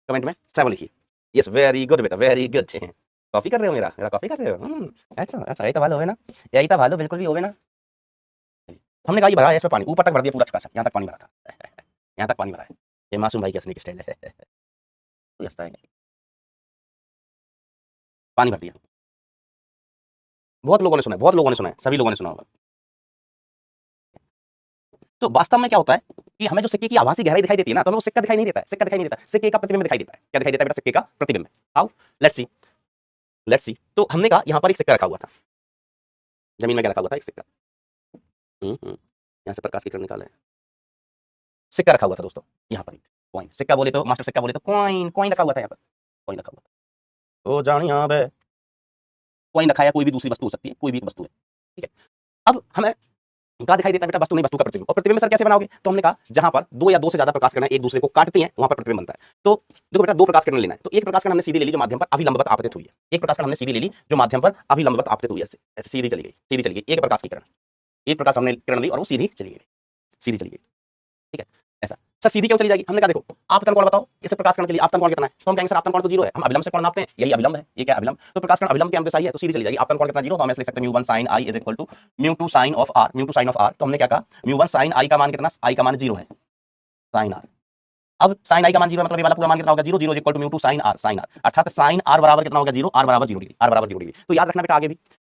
कमेंट में 7 लिखिए। यस वेरी गुड बेटा, वेरी गुड। कॉपी कर रहे हो, मेरा मेरा कॉपी कर रहे हो, अच्छा अच्छा, यही तो भालो है ना, यही तो भालो बिल्कुल भी होवे ना। हमने कहा ये भरा है इसमें पानी, ऊपर तक भर दिया पूरा चकाचक, यहाँ तक पानी भरा था, यहाँ तक पानी भरा है, ये मासूम भाई की असली स्टाइल है। पानी भर दिया। बहुत लोगों ने सुना है, बहुत लोगों ने सुना है, सभी लोगों ने सुना होगा। तो वास्तव में क्या होता है कि हमें जो सिक्के की आभासी गहराई दिखाई देती है ना, तो हमें वो सिक्का दिखाई नहीं देता है, सिक्का दिखाई नहीं देता, सिक्के का प्रतिबिंब दिखाई देता है। क्या दिखाई देता है बेटा? सिक्के का प्रतिबिंब। हाउ? Let's see. तो हमने कहा यहाँ पर एक सिक्का रखा हुआ था, जमीन में क्या रखा हुआ था? एक सिक्का। यहाँ से प्रकाश की किरण निकाले, सिक्का रखा हुआ था दोस्तों, यहाँ पर एक कॉइन। सिक्का बोले तो मास्टर, सिक्का बोले तो कॉइन, कॉइन रखा हुआ था यहाँ पर, कॉइन रखा हुआ था। ओ जानिया बे, कॉइन रखा है, कोई भी दूसरी वस्तु हो सकती है, कोई भी एक वस्तु है, ठीक है। अब हमें क्या दिखाई देता है बेटा? वस्तु नहीं, वस्तु का प्रतिबिंब। और प्रतिबिंब सर कैसे बनाओगे? तो हमने कहा जहां पर दो या दो से ज्यादा प्रकाश किरणें एक दूसरे को काटती हैं, वहां पर प्रतिबिंब बनता है। तो देखो बेटा, दो प्रकाश किरण लेना है, तो एक प्रकाश किरण हमने सीधी ले ली जो माध्यम पर अभिलंबवत आपतित हुई है, एक प्रकाश किरण हमने सीधी ले ली जो माध्यम पर अभिलंबवत आपतित हुई है, ऐसे सीधी चली गई, सीधी चली गई। एक प्रकाश की किरण, एक प्रकाश हमने किरण ली और वो सीधी चली गई, सीधी चली गई, ठीक है। ऐसा सर सीधी क्यों चली जाएगी? हमने कहा देखो आपतन कोण बताओ, इस प्रकाश कण के लिए आपतन कोण कितना है? तो हम कहेंगे सर आपतन कोण तो 0 है, हम अभिलंब से कोण नापते हैं, यही अभिलंब है, ये क्या है? अभिलंब। तो प्रकाश कण अभिलंब के अनुसार है, तो सीधी चली जाएगी। आपतन कोण कितना? 0। तो हम ऐसे लिख सकते हैं μ1 sin i is equal to μ2 sin of r, μ2 sin of r। तो हमने क्या कहा? μ1 sin i का मान कितना? i का मान 0 है, sin r। अब sin i का मान 0 है, मतलब ये वाला पूरा मान कितना होगा? 0, 0 equal to μ2 sin r, sin r, अर्थात sin r बराबर कितना होगा? 0, r बराबर 0 डिग्री, r बराबर 0 डिग्री। तो याद रखना बेटा,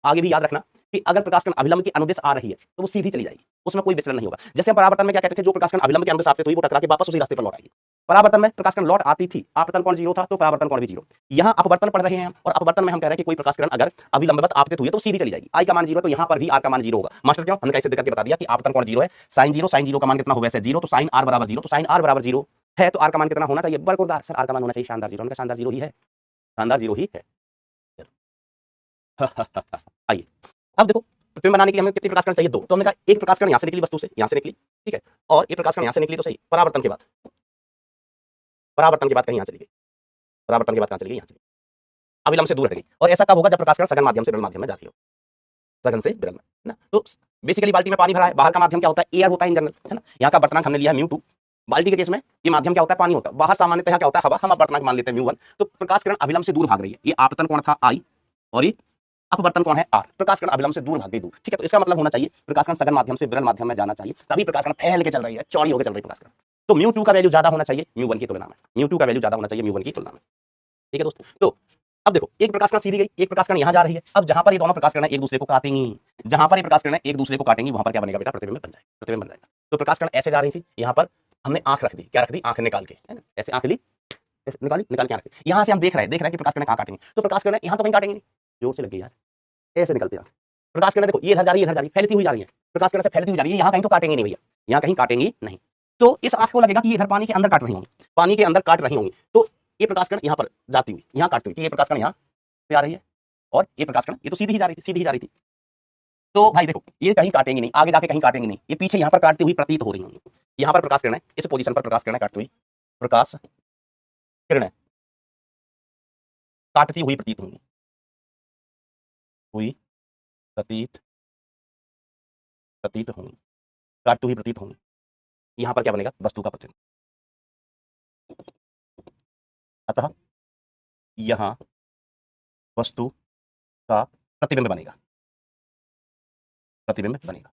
आगे भी याद रखना कि अगर प्रकाश कण अभिलंब की अनुदिश आ रही है तो वो सीधी चली जाएगी, उसमें कोई विचलन नहीं होगा। जैसे हम परावर्तन में क्या कहते थे, जो प्रकाश कण अभिलंब के अनुदिश आते थे वो टकरा के वापस उसी रास्ते पर लौट आएगी। परावर्तन में प्रकाश कण लौट आती थी, आपतन कोण 0 था तो परावर्तन कोण भी 0। यहाँ अपवर्तन पढ़ रहे हैं हम, और अपवर्तन में हम कह रहे हैं कि कोई प्रकाश कण अगर अभिलंबवत आपतित हुई है तो सीधी चली जाएगी। i का मान 0 है तो यहाँ पर भी r का मान 0 होगा। मास्टर क्यों? हमने कैसे करके बता दिया कि आपतन कोण 0 है, sin 0 का मान कितना होगा? वैसे 0, तो sin r बराबर 0, तो sin r बराबर 0 है तो r का मान कितना होना चाहिए? बरकरार। सर r का मान होना चाहिए शानदार 0। शानदार 0 ही है, शानदार 0 ही है। आइए अब देखो, प्रतिबिंब बनाने के लिए हमें कितने प्रकाश कण चाहिए? 2। तो हमने कहा एक प्रकाश कण यहाँ से निकली, वस्तु से यहाँ से निकली, ठीक है, और एक प्रकाश कण यहाँ से निकली तो सही, परावर्तन के बाद, परावर्तन के बाद कहीं यहाँ चली गई, परावर्तन के बाद कहाँ चली गई? यहाँ चली, अभिलंब से दूर हट गई। और ऐसा कब होगा? जब प्रकाश कण सघन माध्यम से विरल माध्यम में जा रही हो, सघन से विरल में ना। तो बेसिकली बाल्टी में पानी भरा है, बाहर का माध्यम क्या होता है? एयर होता है इन जनरल, है ना। यहाँ का बर्तनांक हमने लिया है μ2, बाल्टी के केस में ये माध्यम क्या होता है? पानी होता है। बाहर सामान्यतः क्या होता है? हवा। हम बर्तनांक मान लेते हैं μ1। तो प्रकाश किरण अभिलंब से दूर भाग रही है, ये आपतन कोण था i और ये अपवर्तन कोण है r। प्रकाश कण अभिलंब से दूर भाग गई दूर, ठीक है। तो इसका मतलब होना चाहिए प्रकाश कण सघन माध्यम से विरल माध्यम में जाना चाहिए, तभी प्रकाश कण फैल के चल रही है, चौड़ी होकर चल रही है प्रकाश कण। तो μ2 का वैल्यू ज्यादा होना चाहिए μ1 की तुलना में, μ2 का वैल्यू ज्यादा होना चाहिए μ1 की तुलना में, ठीक है दोस्तों। तो अब देखो, एक प्रकाश कण सीधी गई, एक प्रकाश कण यहाँ जा रही है। अब जहां पर ये दोनों प्रकाश कण एक दूसरे को काटेंगी, जहां पर ये प्रकाश कण एक दूसरे को काटेंगी, वहां पर क्या बनेगा बेटा? प्रतिबिंब बन जाएगा, प्रतिबिंब बन जाएगा। तो प्रकाश कण ऐसे जा रही थी, यहाँ पर हमने आंख रख दी, क्या रख दी? आंख निकाल के, है ना, ऐसे आंख ली, निकाल के आंख रख दी। यहाँ से हम देख रहे हैं कि प्रकाश कण कहाँ काटेंगे, तो प्रकाश कण यहाँ तो कहीं काटेंगे नहीं, जोर से लग गई यार, ऐसे निकलती है प्रकाश किरण। देखो ये इधर जा रही है, इधर जा रही है, फैलती हुई जा रही है, प्रकाश किरण से फैलती हुई जा रही है, यहाँ कहीं तो काटेंगे नहीं भैया, यहाँ कहीं काटेंगी नहीं। तो इस आंख को लगेगा कि ये इधर पानी के अंदर काट रही होंगी, पानी के अंदर काट रही होंगी। तो ये प्रकाश किरण यहाँ पर जाती हुई, यहाँ काटती हुई, कि ये प्रकाश किरण यहाँ से आ रही है, और ये प्रकाश किरण ये तो सीधी ही जा रही थी, सीधी ही जा रही थी। तो भाई देखो, ये कहीं काटेंगे नहीं, आगे जाके कहीं काटेंगे नहीं, ये पीछे यहाँ पर काटती हुई प्रतीत हो रही होंगी। यहाँ पर प्रकाश किरण इस पोजीशन पर प्रकाश किरण काटती हुई, प्रकाश किरण काटती हुई प्रतीत होंगी, हुई प्रतीत होंगी, काटती हुई प्रतीत होंगी। यहाँ पर क्या बनेगा? वस्तु का प्रतिबिंब। अतः यहाँ वस्तु का प्रतिबिंब बनेगा, प्रतिबिंब बनेगा।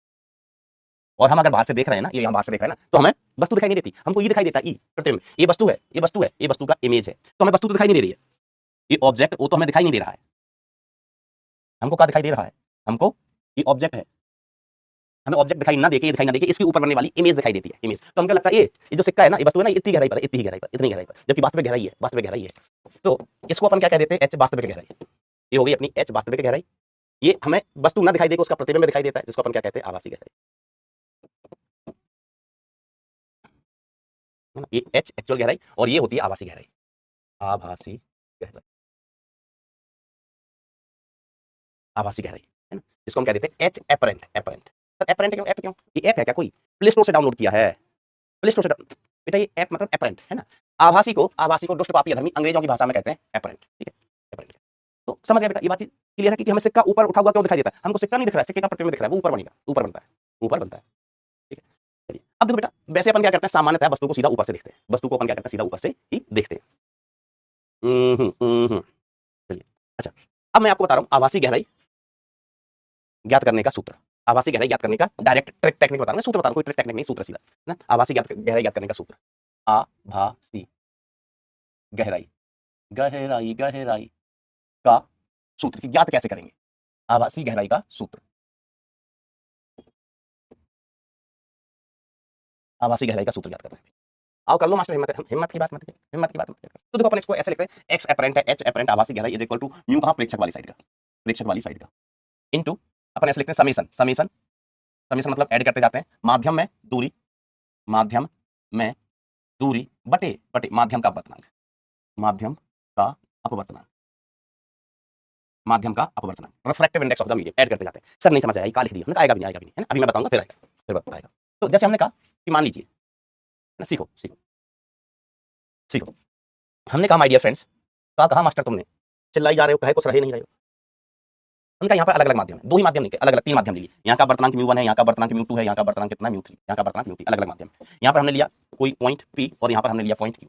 और हम अगर बाहर से देख रहे हैं ना, ये यहाँ बाहर से देख रहे हैं ना, तो हमें वस्तु दिखाई नहीं देती, हमको ये दिखाई देता है, ई प्रतिबिंब। ये वस्तु है, ये वस्तु है, ये वस्तु का इमेज है, तो हमें वस्तु तो दिखाई नहीं दे रही है, ये ऑब्जेक्ट वो तो हमें दिखाई नहीं दे रहा है। हमको क्या दिखाई दे रहा है? हमको ये ऑब्जेक्ट है, हमें ऑब्जेक्ट दिखाई ना देके, दिखाई ना देके इसके ऊपर बनने वाली इमेज दिखाई देती है, इमेज। तो हमको लगता है ये जो सिक्का है ना, ये वस्तु है ना, इतनी गहराई पर, इतनी गहराई पर, इतनी गहराई पर, जबकि वास्तविक गहराई है, वास्तविक गहराई है। तो इसको अपन क्या कह देते हैं? एच वास्तविक गहराई। ये हो गई अपनी एच वास्तविक गहराई। ये हमें वस्तु ना दिखाई देके उसका प्रतिबिंब दिखाई देता है, जिसको अपन क्या कहते हैं? आभासी गहराई, है ना। ये एच एक्चुअल गहराई और ये होती है आभासी गहराई, आभासी गहराई, आभासी गहराई, है ना। इसको हम कह देते हैं एच एपरेंट, एपरेंट। एपरेंट क्यों? एप क्यों? ये ऐप है क्या कोई? प्ले स्टोर से डाउनलोड किया है, प्ले स्टोर से बेटा ये ऐप मतलब एपरेंट, है ना। आभासी को दुष्ट पापी अधर्मी अंग्रेजों की भाषा में कहते हैं एपरेंट, ठीक है, एपरेंट। तो समझ गए बेटा, ये बात क्लियर है कि हमें सिक्का ऊपर उठा हुआ क्यों दिखाई देता है? हमको सिक्का नहीं दिख रहा है, सिक्के का प्रतिबिंब दिख रहा है, वो ऊपर बनेगा, ऊपर बनता है, ऊपर बनता है, ठीक है। चलिए अब देखो बेटा, वैसे अपन क्या करते हैं? सामान्यतः वस्तु को सीधा ऊपर से देखते हैं, वस्तु को अपन क्या करते हैं? सीधा ऊपर से ही देखते हैं। चलिए अच्छा, अब मैं आपको बता रहा हूँ आभासी गहराई ज्ञात करने का सूत्र। आभासी गहराई ज्ञात करने का डायरेक्ट ट्रिक टेक्निक बता रहा हूँ, सूत्र बता रहा हूँ, कोई ट्रिक टेक्निक नहीं, सूत्र सीधा, है ना। आभासी गहराई ज्ञात करने का सूत्र, आभासी गहराई, गहराई का सूत्र ज्ञात कैसे करेंगे, आभासी गहराई का सूत्र, आभासी गहराई का सूत्र ज्ञात करते हैं। आओ कर लो मास्टर, हिम्मत हिम्मत की बात मत करो, हिम्मत की बात मत करो। तो देखो अपन इसको ऐसे लिखते हैं, एक्स एपरेंट है, एच एपरेंट आभासी गहराई इज इक्वल टू म्यू कहां, प्रेक्षक वाली साइड का, प्रेक्षक वाली साइड का, इनटू अपन ऐसे लिखते हैं समेशन, समेशन समेशन मतलब ऐड करते जाते हैं, माध्यम में दूरी, माध्यम में दूरी बटे बटे माध्यम का अपवर्तनांक, माध्यम का अपवर्तनांक, माध्यम का अपवर्तनांक, refractive index of the medium, add करते जाते हैं। सर नहीं समझ आया, काल लिख दिया, आएगा भी नहीं, आएगा भी नहीं, है ना, अभी मैं बताऊंगा फिर आएगा, फिर बताएगा। तो जैसे हमने कहा कि मान लीजिए, सीखो सीखो सीखो, हमने कहा माय डियर फ्रेंड्स, कहा मास्टर तुमने, चिल्लाई जा रहे हो, कहे कुछ रहे नहीं रहे हो। उनका यहाँ पर अलग अलग माध्यम है, दो ही माध्यम नहीं, अलग अलग 3 माध्यम ले लिए। यहाँ का वर्तनांक म्यू 1 है, यहाँ का वर्तनांक म्यू 2 है, यहाँ का वर्तनांक कितना म्यू 3, यहाँ का वर्तनांक म्यू 3, अलग अलग माध्यम। यहाँ पर हमने लिया कोई पॉइंट P और यहाँ पर हमने लिया पॉइंट Q,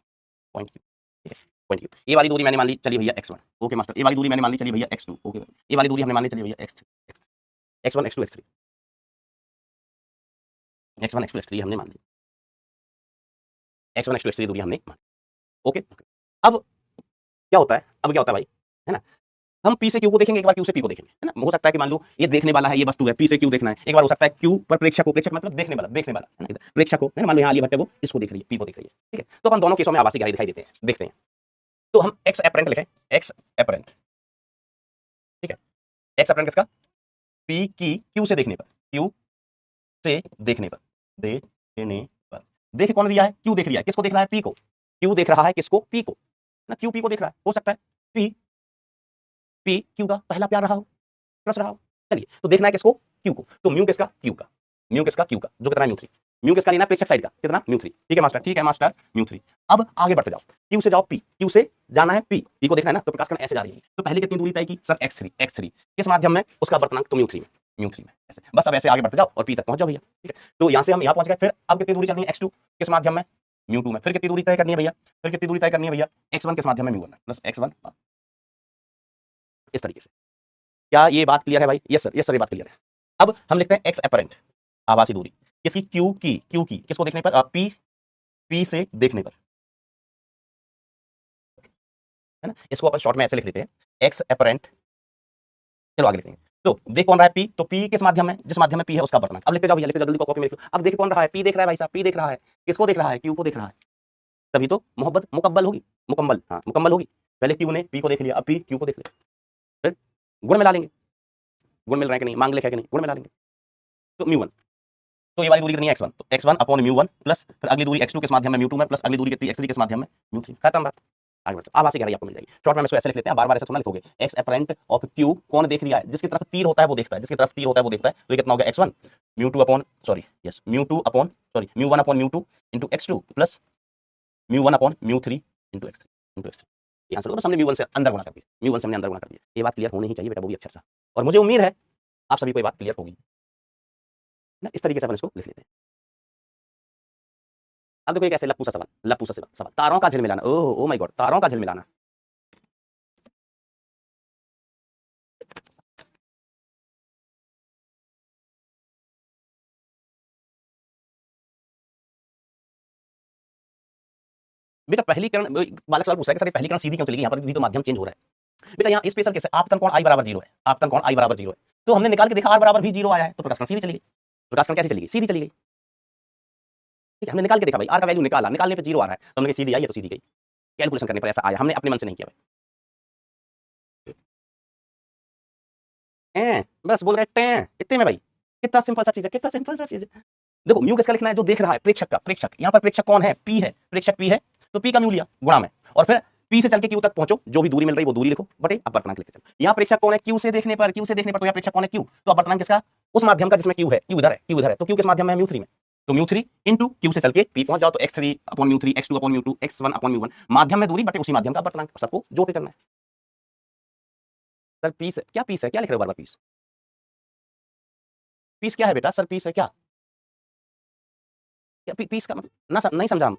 पॉइंट Q, ठीक है, पॉइंट Q। ये वाली दूरी मैंने मान ली, चलिए भैया x1, ओके मास्टर। ये वाली दूरी मैंने मान ली, चलिए भैया x2, ओके। ये वाली दूरी हमने मान ली, चलिए भैया x3, x1 x2 x3, x1 x2 x3 हमने मान ली, x1 x2 x3 दूरी हमने मान ली, ओके। अब क्या होता है, अब क्या होता है भाई, है ना, हम P से Q को देखेंगे, एक बार Q से P को देखेंगे, है ना। हो सकता है कि मान लो ये देखने वाला है, ये वस्तु है, P से Q देखना है, एक बार हो सकता है Q पर प्रेक्षक को, प्रेक्षक मतलब देखने वाला, देखने वाला, है ना, प्रेक्षक को, है ना, मान लो यहाँ आलिया भट्ट है, वो इसको देख रही है, P को देख रही है, ठीक है। तो अपन दोनों केसों में आभासी गहराई दिखाई देते हैं, देखते हैं। तो हम एक्स एपरेंट लिखें, एक्स एपरेंट, ठीक है, एक्स एपरेंट किसका, P की Q से देखने पर, Q से देखने पर, देखने पर, देख कौन रिया है, Q देख रिया है, किसको देख रहा है, P को, Q देख रहा है किसको, P को ना, Q P को देख रहा है, हो सकता है P Q का पहला प्यार रहा हो, क्रश रहा हो। चलिए, तो देखना है किसको, Q को, तो म्यू किसका, Q का, म्यू किसका, Q का, जो कितना है म्यू 3, म्यू किसका लेना है, प्रेक्षक साइड का, कितना म्यू 3, ठीक है मास्टर, ठीक है मास्टर, म्यू 3। अब आगे बढ़ते जाओ, Q से जाओ P, Q से जाना है P, P को देखना है ना, तो प्रकाश कण ऐसे जा रही है, तो पहले कितनी दूरी तय की सर, x3 किस माध्यम में, उसका वर्तनांक तो म्यू 3 में, म्यू 3 में, ऐसे बस। अब ऐसे आगे बढ़ते जाओ और P तक पहुंच जाओ भैया, ठीक है। तो यहाँ से हम यहाँ पहुंच गए, फिर अब कितनी दूरी चलनी है, x2 किस माध्यम में, म्यू 2 में, फिर कितनी दूरी तय करनी है भैया, फिर कितनी दूरी तय करनी है भैया, x1 किस माध्यम में, म्यू 1 प्लस x1, इस तरीके से। क्या ये बात क्लियर है भाई, यस सर, यस सर, ये बात क्लियर है। अब हम लिखते हैं एक्स एपरेंट, आभासी दूरी किसकी, क्यू की किसको देखने पर, पी से देखने पर, है ना। इसको अपन शॉर्ट में ऐसे लिख लेते हैं, एक्स एपरेंट, चलो आगे लिखते हैं। तो देख कौन रहा है P, तो P किस माध्यम में, जिस माध्यम में P है उसका वर्तनांक। अब लिखते जाओ भैया, लिखते जल्दी कॉपी में लिखो। अब देख कौन रहा है, P देख रहा है भाई साहब, P देख रहा है, किसको देख रहा है, Q को देख रहा है, तभी तो मोहब्बत मुकम्मल होगी, मुकम्मल, हाँ मुकम्मल होगी। पहले Q ने P को देख लिया, अब P Q को देख लिया, फिर गुण मिला लेंगे, गुण मिल रहा है कि नहीं, मांग लिखा है कि नहीं, गुण मिला लेंगे, तो म्यू 1। तो ये वाली दूरी कितनी है, x1, तो x1 अपॉन म्यू 1 प्लस फिर अगली दूरी x2 किस माध्यम में, म्यू 2 में, प्लस अगली दूरी कितनी, x3 किस माध्यम में, म्यू 3, खत्म बात। आगे बढ़ते आभासी गहराई आपको मिल जाएगी। शॉर्ट में इसको ऐसे लिख लेते हैं, बार बार ऐसे थोड़ा लिखोगे, एक्स एपरेंट ऑफ Q कौन देख लिया है, जिसकी तरफ तीर होता है वो देखता है, जिसकी तरफ तीर होता है वो देखता है। तो ये कितना हो गया, x1 mu 2 upon sorry yes mu 2 upon sorry mu 1 upon mu 2 into x2 plus mu 1 upon mu 3 into x3। ये आंसर होगा, बस हमने म्यू 1 से अंदर गुणा कर दिया, म्यू 1 से हमने अंदर गुणा कर दिया। ये बात क्लियर होनी ही चाहिए बेटा, वो भी अक्षर सा, और मुझे उम्मीद है आप सभी को ये बात क्लियर होगी ना। इस तरीके से अपन इसको लिख लेते हैं। अब देखो ये कैसे, लप्पू सा सवाल, लप्पू सा सवाल, तारों का झिलमिलाना, ओह ओ माय गॉड, तारों का झिलमिलाना। बेटा पहली किरण, बालक सवाल पूछ रहा है कि सर पहली किरण सीधी क्यों चलेगी, यहाँ पर भी तो माध्यम चेंज हो रहा है। बेटा यहाँ स्पेशल कैसे, आपतन कोण I बराबर 0 है, आपतन कोण I बराबर 0 है, तो हमने निकाल के देखा R बराबर भी 0 आया है, तो प्रकाश कण सीधी चली गई, प्रकाश कण कैसी चली गई, सीधी चली गई, ठीक है। हमने निकाल के देखा भाई, R का वैल्यू निकाला, निकालने पे 0 आ रहा है, तो हमने सीधी आई है तो सीधी गई, कैलकुलेशन करने पर ऐसा आया, हमने अपने मन से नहीं किया भाई, बस बोल रहे हैं इतने में भाई, कितना सिंपल सा चीज है, कितना सिंपल सा चीज है। देखो म्यू किसका लिखना है, जो देख रहा है, प्रेक्षक का, प्रेक्षक यहाँ पर प्रेक्षक कौन है, P है, प्रेक्षक P है, तो P का म्यू लिया गुणा में, और फिर P से चल के Q तक पहुंचो, जो भी दूरी मिल रही वो दूरी लिखो बटे अपवर्तनांक लिखते चलो। यहाँ प्रेक्षक कौन है, Q से देखने पर, Q से देखने पर, तो यहाँ प्रेक्षक कौन है, Q, तो अपवर्तनांक किसका, उस माध्यम का जिसमें Q है, Q इधर है, Q इधर है, तो Q किस माध्यम में है, म्यू 3 में, तो म्यू 3 इंटू Q से चल के P पहुंच जाओ, तो x3 upon mu 3, x2 upon mu 2, x1 upon mu 1, माध्यम में दूरी बटे उसी माध्यम का अपवर्तनांक, सबको जोड़ते चलना है। सर पीस क्या, पीस है क्या लिख रहे हो बार बार, पीस, पीस क्या है बेटा, सर पीस है क्या, पीस का मतलब ना, नहीं समझा हम,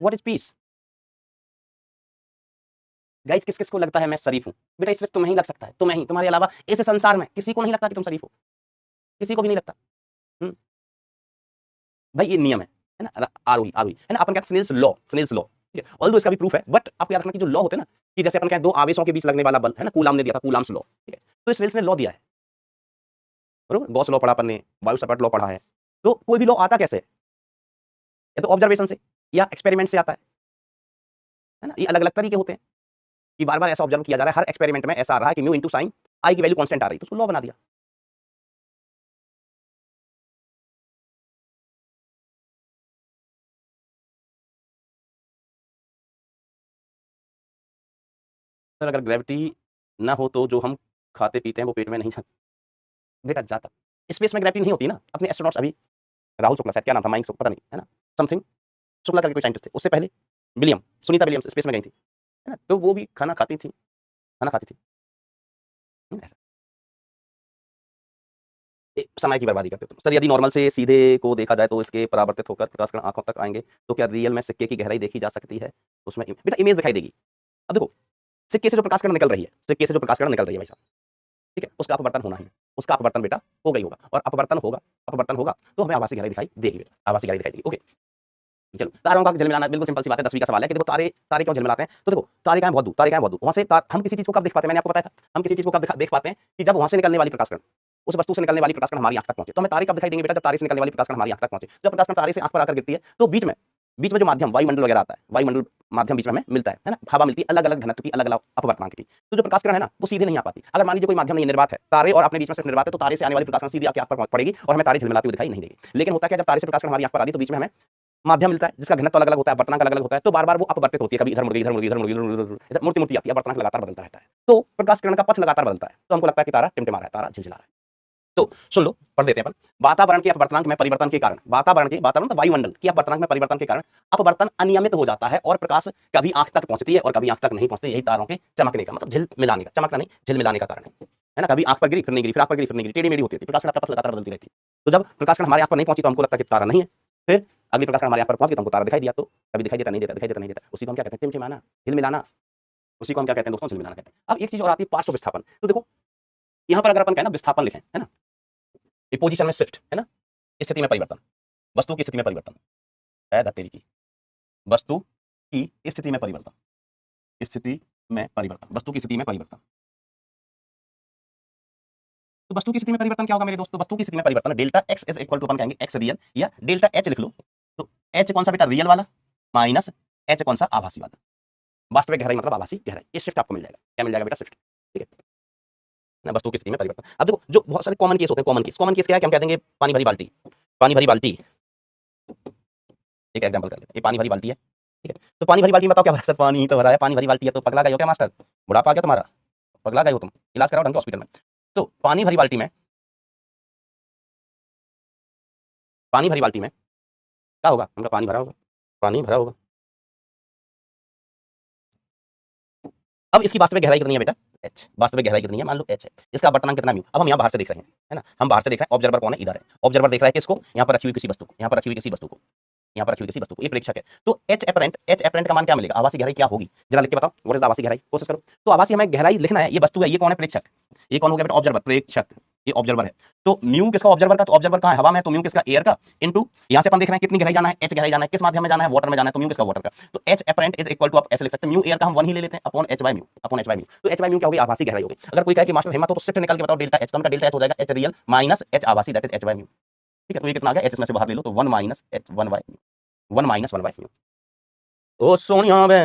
व्हाट इज पीस गाइस। किस किस को लगता है मैं शरीफ हूं, बेटा सिर्फ तुम्हें ही लग सकता है, तुम्हें ही, तुम्हारे अलावा इस संसार में किसी को नहीं लगता कि तुम शरीफ हो, किसी को भी नहीं लगता। भाई ये नियम है ना, आरोही आरोही है ना, अपन कहते हैं स्नेल्स लॉ, स्नेल्स लॉ, ठीक है, ऑल्दो इसका भी प्रूफ है, बट आपको याद रखना कि जो लॉ होते हैं ना, कि जैसे अपन कहें दो आवेशों के बीच लगने वाला बल है ना, कूलाम ने दिया था, कूलाम्स लॉ, ठीक है, तो इस वेल्स ने लॉ दिया है, बरोबर, गॉस लॉ पढ़ा अपन ने, बायो सपाट लॉ पढ़ा है, तो कोई भी लॉ आता कैसे है, या तो ऑब्जर्वेशन से या एक्सपेरिमेंट से आता है ना, ये अलग अलग तरीके होते हैं कि बार बार ऐसा ऑब्जर्व किया जा रहा है, हर एक्सपेरिमेंट में ऐसा आ रहा है कि म्यू इंटू साइन आई की वैल्यू कांस्टेंट आ रही, तो उसको लॉ बना दिया। सर अगर ग्रेविटी ना हो तो जो हम खाते पीते हैं वो पेट में नहीं जाता, बेटा जाता, स्पेस में ग्रेविटी नहीं होती ना, अपने एस्ट्रोनॉट्स अभी राहुल शुक्ला शायद, क्या नाम था, माइंग पता नहीं है ना, समथिंग शुक्ला करके कोई साइंटिस्ट थे, उससे पहले विलियम, सुनीता विलियम्स स्पेस में गई थी, है ना, तो वो भी खाना खाती थी, खाना खाती थी, ऐसा समय की बर्बादी करते हो तुम। सर यदि नॉर्मल से सीधे को देखा जाए तो इसके परावर्तित होकर प्रकाश कण आंखों तक आएंगे, तो क्या रियल में सिक्के की गहराई देखी जा सकती है, उसमें बेटा इमेज दिखाई देगी। अब देखो, सिक्के से जो प्रकाश कण निकल रही है, सिक्के से जो प्रकाश कण निकल रही है भाई साहब, ठीक है, उसका अपवर्तन होना है, उसका अपवर्तन बेटा होगा ही होगा, और अपवर्तन होगा, अपवर्तन होगा तो हमें आभासी गहराई दिखाई देगी बेटा, आभासी गहराई दिखाई देगी। ओके, चलो तारों का झिलमिलाना बिल्कुल सिंपल सी बात है, 10वीं का सवाल है कि देखो तारे तारे क्यों झिलमिलाते हैं, तो देखो तारे कहाँ बहुत दूर, तारे कहाँ बहुत दूर, वहां से हम किसी चीज को कब देख पाते हैं, मैंने आपको बताया था, हम किसी चीज को कब देख पाते हैं कि जब वहां से निकलने वाली प्रकाश कण, उस वस्तु से निकलने वाली प्रकाश कण हमारी आंख तक पहुंचे, तो हमें तारे कब दिखाई देंगे बेटा, जब तारे से निकलने वाली प्रकाश कण हमारी आंख तक पहुंचे, जब प्रकाश कण तारे से आंख पर आकर गिरती है तो बीच में जो माध्यम वायुमंडल वगैरह आता है, वायुमंडल माध्यम बीच में हमें मिलता है ना, हवा मिलती है अलग अलग घनत्व की, अलग अलग अपवर्तनांक की, तो जो प्रकाश किरण है ना वो सीधे नहीं आ पाती। अगर मान लीजिए कोई माध्यम नहीं निर्वात है, तारे और अपने बीच में सिर्फ निर्वात है, तो तारे से आने वाली प्रकाश सीधी आपकी आंख पर पड़ेगी और हमें तारे झिलमिलाती हुई दिखाई नहीं देगी। लेकिन होता है जब तारे से प्रकाश हमारी आंख पर आती है तो बीच में हमें माध्यम मिलता है जिसका घनत्व अलग अलग होता है, वर्तनांक अलग अलग होता है, तो बार बार वो अपवर्तित होती है, कभी इधर मुड़ गई, इधर मुड़ गई, इधर मुड़ गई, इधर मूर्ति मूर्ति आती है, वर्तनांक लगातार बदलता रहता है, तो प्रकाश किरण का पथ लगातार बदलता है, तो हमको लगता है कि तारा टिमटिमा रहा है, तारा झिलझिला रहा है। तो सुन लो, पढ़ देते हैं अपन। वातावरण के अपवर्तनांक में परिवर्तन के कारण, वातावरण तो वायुमंडल के अपवर्तनांक में परिवर्तन के कारण अपवर्तन अनियमित हो जाता है और प्रकाश कभी आंख तक पहुंचती है और कभी आंख तक नहीं पहुंचती। यही तारों के चमकने का मतलब झिल मिलाने का, चमकना नहीं झिल मिलाने का कारण है ना, कभी आंख पर गिरी फिर नहीं गिरी, फिर आंख पर गिरी फिर नहीं गिरी, टेढ़ी मेढ़ी होती है, प्रकाश का पथ लगातार बदलती रहती है। तो जब प्रकाश हमारे आंख पर नहीं पहुंची तो हमको लगता है कि तारा नहीं है, फिर अगली प्रकाश हमारे आंख पर पहुंच गई तो हमको तारा दिखाई दिया, तो कभी दिखाई देता नहीं देता, दिखाई देता नहीं देता, उसी को हम क्या कहते हैं, टिमटिमाना, झिल मिलाना, उसी को हम क्या कहते हैं दोस्तों, झिल मिलाना कहते हैं। अब एक चीज और आती है, पार्श्व विस्थापन। तो देखो यहाँ पर अगर अपन कहना विस्थापन लिखें, है ना, पोजीशन में शिफ्ट है ना, स्थिति में परिवर्तन, वस्तु की स्थिति में परिवर्तन है, तेरी की वस्तु की स्थिति में परिवर्तन, स्थिति में परिवर्तन, वस्तु की स्थिति में परिवर्तन। तो वस्तु की स्थिति में परिवर्तन क्या होगा मेरे दोस्तों, वस्तु की स्थिति में परिवर्तन delta X is equal to अपन कहेंगे एक्स रियल, या डेल्टा एच लिख लो, तो एच कौन सा बेटा, रियल वाला, माइनस एच कौन सा, आभासी वाला, वास्तविक गहराई मतलब आभासी गहराई, ये शिफ्ट आपको मिल जाएगा, क्या मिल जाएगा बेटा, शिफ्ट, ठीक है ना, वस्तु की स्थिति में परिवर्तन। अब देखो जो बहुत सारे कॉमन केस होते हैं, कॉमन केस क्या है कि हम कह देंगे पानी भरी बाल्टी, पानी भरी बाल्टी, एक एग्जांपल कर लेते हैं, ये पानी भरी बाल्टी है, ठीक है, तो पानी भरी बाल्टी में बताओ क्या भरा, सर पानी ही तो भरा है, पानी भरी बाल्टी है, तो पगला गए हो क्या मास्टर, बुढ़ापा आ गया तुम्हारा, पगला गए हो तुम, इलाज कराओ ढंग के हॉस्पिटल में। तो पानी भरी बाल्टी में, पानी भरी बाल्टी में क्या होगा, हमका पानी भरा होगा, पानी भरा होगा। अब इसकी वास्तविक गहराई कितनी है बेटा, एच, वास्तविक गहराई कितनी है, मान लो एच है, इसका वर्तमान कितना म्यू। अब हम यहाँ बाहर से देख रहे हैं, है ना, हम बाहर से देख रहे हैं, ऑब्जर्वर कौन है, इधर है, ऑब्जर्वर देख रहा है किसको, यहाँ पर रखी हुई किसी वस्तु को, यहाँ पर रखी हुई किसी वस्तु को, यहाँ पर रखी हुई किसी वस्तु को, ये प्रेक्षक है। तो एच एपरेंट का मान क्या मिलेगा, आभासी गहराई क्या होगी, जरा लिख के बताओ, व्हाट इज द आभासी गहराई, कोशिश करो। तो आभासी हमें गहराई लिखना है, ये वस्तु है, ये कौन है, प्रेक्षक, ये कौन हो गया बेटा, ऑब्जर्वर, प्रेक्षक, ये ऑब्जर्वर है। तो म्यू किसका, ऑब्जर्वर का, तो ऑब्जर्वर कहाँ है, हवा में, तो म्यू किसका, एयर का, इनटू यहाँ से अपन देख रहे हैं कितनी गहराई जाना है, एच गहराई जाना है, किस माध्यम में जाना है, वाटर में जाना है, तो म्यू किसका, वाटर का, तो h apparent is equal to, आप ऐसे लिख सकते हैं, म्यू एयर का हम 1 ही ले लेते हैं, upon H by mu, upon H by mu, तो एच बाय म्यू क्या होगी, आभासी गहराई होगी। अगर कोई कहे कि मास्टर हिम्मत हो तो शिफ्ट निकाल के बताओ, डेल्टा एच का डेल्टा एच हो जाएगा एच रियल माइनस एच आभासी, that is H by mu, ठीक है। तो ये कितना आ गया, एच इसमें से बाहर ले लो, तो 1 minus H 1 by mu, 1 minus 1 by mu, ओ सोनिया बे,